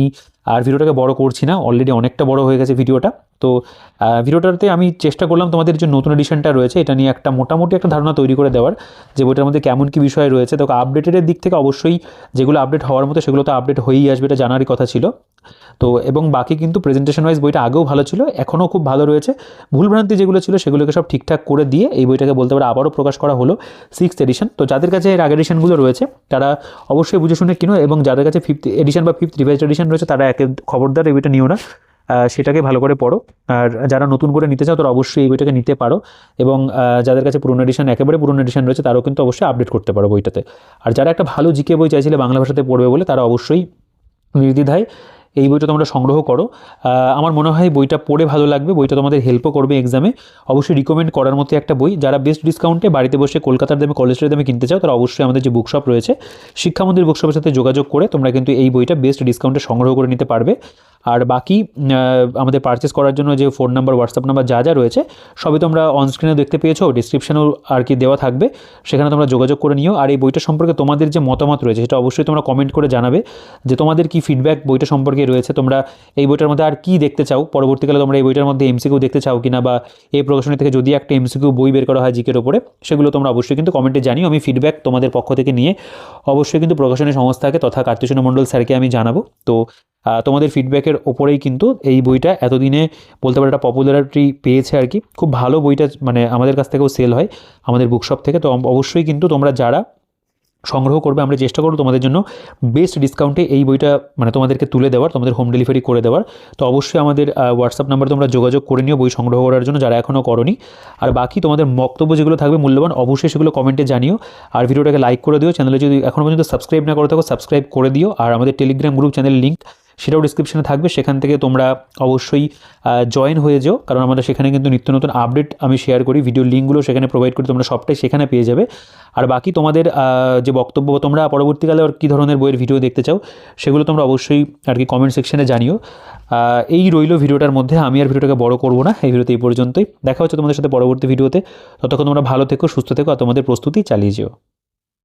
আর ভিডিওটাকে বড় করছি না, অলরেডি অনেকটা বড় হয়ে গেছে ভিডিওটা। তো ভিডিওটাতে আমি চেষ্টা করলাম তোমাদের যে নতুন এডিশনটা রয়েছে এটা নিয়ে একটা মোটামুটি একটা ধারণা তৈরি করে দেওয়ার, যে বইটার মধ্যে কেমন কী বিষয় রয়েছে। তো আপডেটেডের দিক থেকে অবশ্যই যেগুলো আপডেট হওয়ার মতো সেগুলো তো আপডেট হয়েই আসবে, এটা জানারই কথা ছিল। তো এবং বাকি কিন্তু প্রেজেন্টেশন ওয়াইজ বইটা আগেও ভালো ছিল, এখনও খুব ভালো রয়েছে। ভুলভ্রান্তি যেগুলো ছিল সেগুলোকে সব ঠিকঠাক করে দিয়ে এই বইটাকে বলতে পারে আবারও প্রকাশ করা হলো 6th এডিশন। তো যাদের কাছে এর আগের এডিশনগুলো রয়েছে তারা অবশ্যই বুঝে শুনে কিনো, এবং যাদের কাছে 5th এডিশন বা 5th রিভাইজড এডিশন রয়েছে তারা খবরদার এই বইটা নিও না, সেটাকে ভালো করে পড়ো। আর যারা নতুন করে নিতে চাও তারা অবশ্যই এই বইটাকে নিতে পারো, এবং যাদের কাছে পুরনো এডিশন, একেবারে পুরনো এডিশন রয়েছে তারাও কিন্তু অবশ্যই আপডেট করতে পারো বইটাতে। আর যারা একটা ভালো জিকে বই চাইছিলে বাংলা ভাষাতে পড়বে বলে, তারা অবশ্যই নির্দ্বিধায় এই বইটা তোমরা সংগ্রহ করো। আমার মনে হয় বইটা পড়ে ভালো লাগবে, বইটা তোমাদের হেল্পও করবে এক্সামে। অবশ্যই রিকমেন্ড করার মতো একটা বই। যারা বেস্ট ডিসকাউন্টে বাড়িতে বসে কলকাতার দামে, কলেজের দামে কিনতে চাও তারা অবশ্যই আমাদের যে বুকশপ রয়েছে শিক্ষা মন্দির বুকশপের সাথে যোগাযোগ করে তোমরা কিন্তু এই বইটা বেস্ট ডিসকাউন্টে সংগ্রহ করে নিতে পারবে। আর বাকি আমাদের পারচেস করার জন্য যে ফোন নাম্বার, হোয়াটসঅ্যাপ নাম্বার যা যা রয়েছে সবই তোমরা অনস্ক্রিনে দেখতে পেয়েছো, ডিসক্রিপশনেও আর কি দেওয়া থাকবে, সেখানে তোমরা যোগাযোগ করে নিও। আর এই বইটা সম্পর্কে তোমাদের যে মতামত রয়েছে সেটা অবশ্যই তোমরা কমেন্ট করে জানাবে, যে তোমাদের কি ফিডব্যাক বইটা সম্পর্কে রয়েছে, তোমরা এই বইটার মধ্যে আর কি দেখতে চাও, পরবর্তীকালে তোমরা এই বইটার মধ্যে এমসিকিউ দেখতে চাও কিনা, বা এই প্রকাশনী থেকে যদি একটা এমসিকিউ বই বের করা হয় জিকের ওপরে, সেগুলো তোমরা অবশ্যই কিন্তু কমেন্টে জানিও। আমি ফিডব্যাক তোমাদের পক্ষ থেকে নিয়ে অবশ্যই কিন্তু প্রকাশনী সংস্থাকে তথা কার্তিক মণ্ডল স্যারকে আমি জানাবো। তো তোমাদের ফিডব্যাকের ওপরেই কিন্তু এই বইটা এতদিনে বলতে পারো একটা পপুলারিটি পেয়েছে আর কি। খুব ভালো বইটা মানে আমাদের কাছ থেকেও সেল হয়, আমাদের বুকশপ থেকে। তো অবশ্যই কিন্তু তোমরা যারা সংগ্রহ করবে, আমরা চেষ্টা করব তোমাদের জন্য বেস্ট ডিসকাউন্টে এই বইটা মানে তোমাদেরকে তুলে দেওয়ার, তোমাদের হোম ডেলিভারি করে দেওয়ার। তো অবশ্যই আমাদের হোয়াটসঅ্যাপ নাম্বার তোমরা যোগাযোগ করে নিও বই সংগ্রহ করার জন্য, যারা এখনও করনি। আর বাকি তোমাদের বক্তব্য যেগুলো থাকবে মূল্যবান, অবশ্যই সেগুলো কমেন্টে জানিও। আর ভিডিওটাকে লাইক করে দিও, চ্যানেলে যদি এখনও পর্যন্ত সাবস্ক্রাইব না করে থাকো সাবস্ক্রাইব করে দিও। আর আমাদের টেলিগ্রাম গ্রুপ চ্যানেলের লিঙ্ক সেটাও ডিসক্রিপশনে থাকবে, সেখান থেকে তোমরা অবশ্যই জয়েন হয়ে যাও, কারণ আমরা সেখানে কিন্তু নিত্য নতুন আপডেট আমি শেয়ার করি, ভিডিও লিঙ্কগুলো সেখানে প্রোভাইড করি, তোমরা সবটাই সেখানে পেয়ে যাবে। আর বাকি তোমাদের যে বক্তব্য, তোমরা পরবর্তীকালে আর কী ধরনের বইয়ের ভিডিও দেখতে চাও সেগুলো তোমরা অবশ্যই আর কি কমেন্ট সেকশনে জানিও। এই রইল ভিডিওটার মধ্যে, আমি আর ভিডিওটাকে বড় করবো না, এই ভিডিওতে এই পর্যন্তই। দেখা হচ্ছে তোমাদের সাথে পরবর্তী ভিডিওতে। ততক্ষণ তোমরা ভালো থেকো, সুস্থ থেকো, আর তোমাদের প্রস্তুতি চালিয়ে যেও।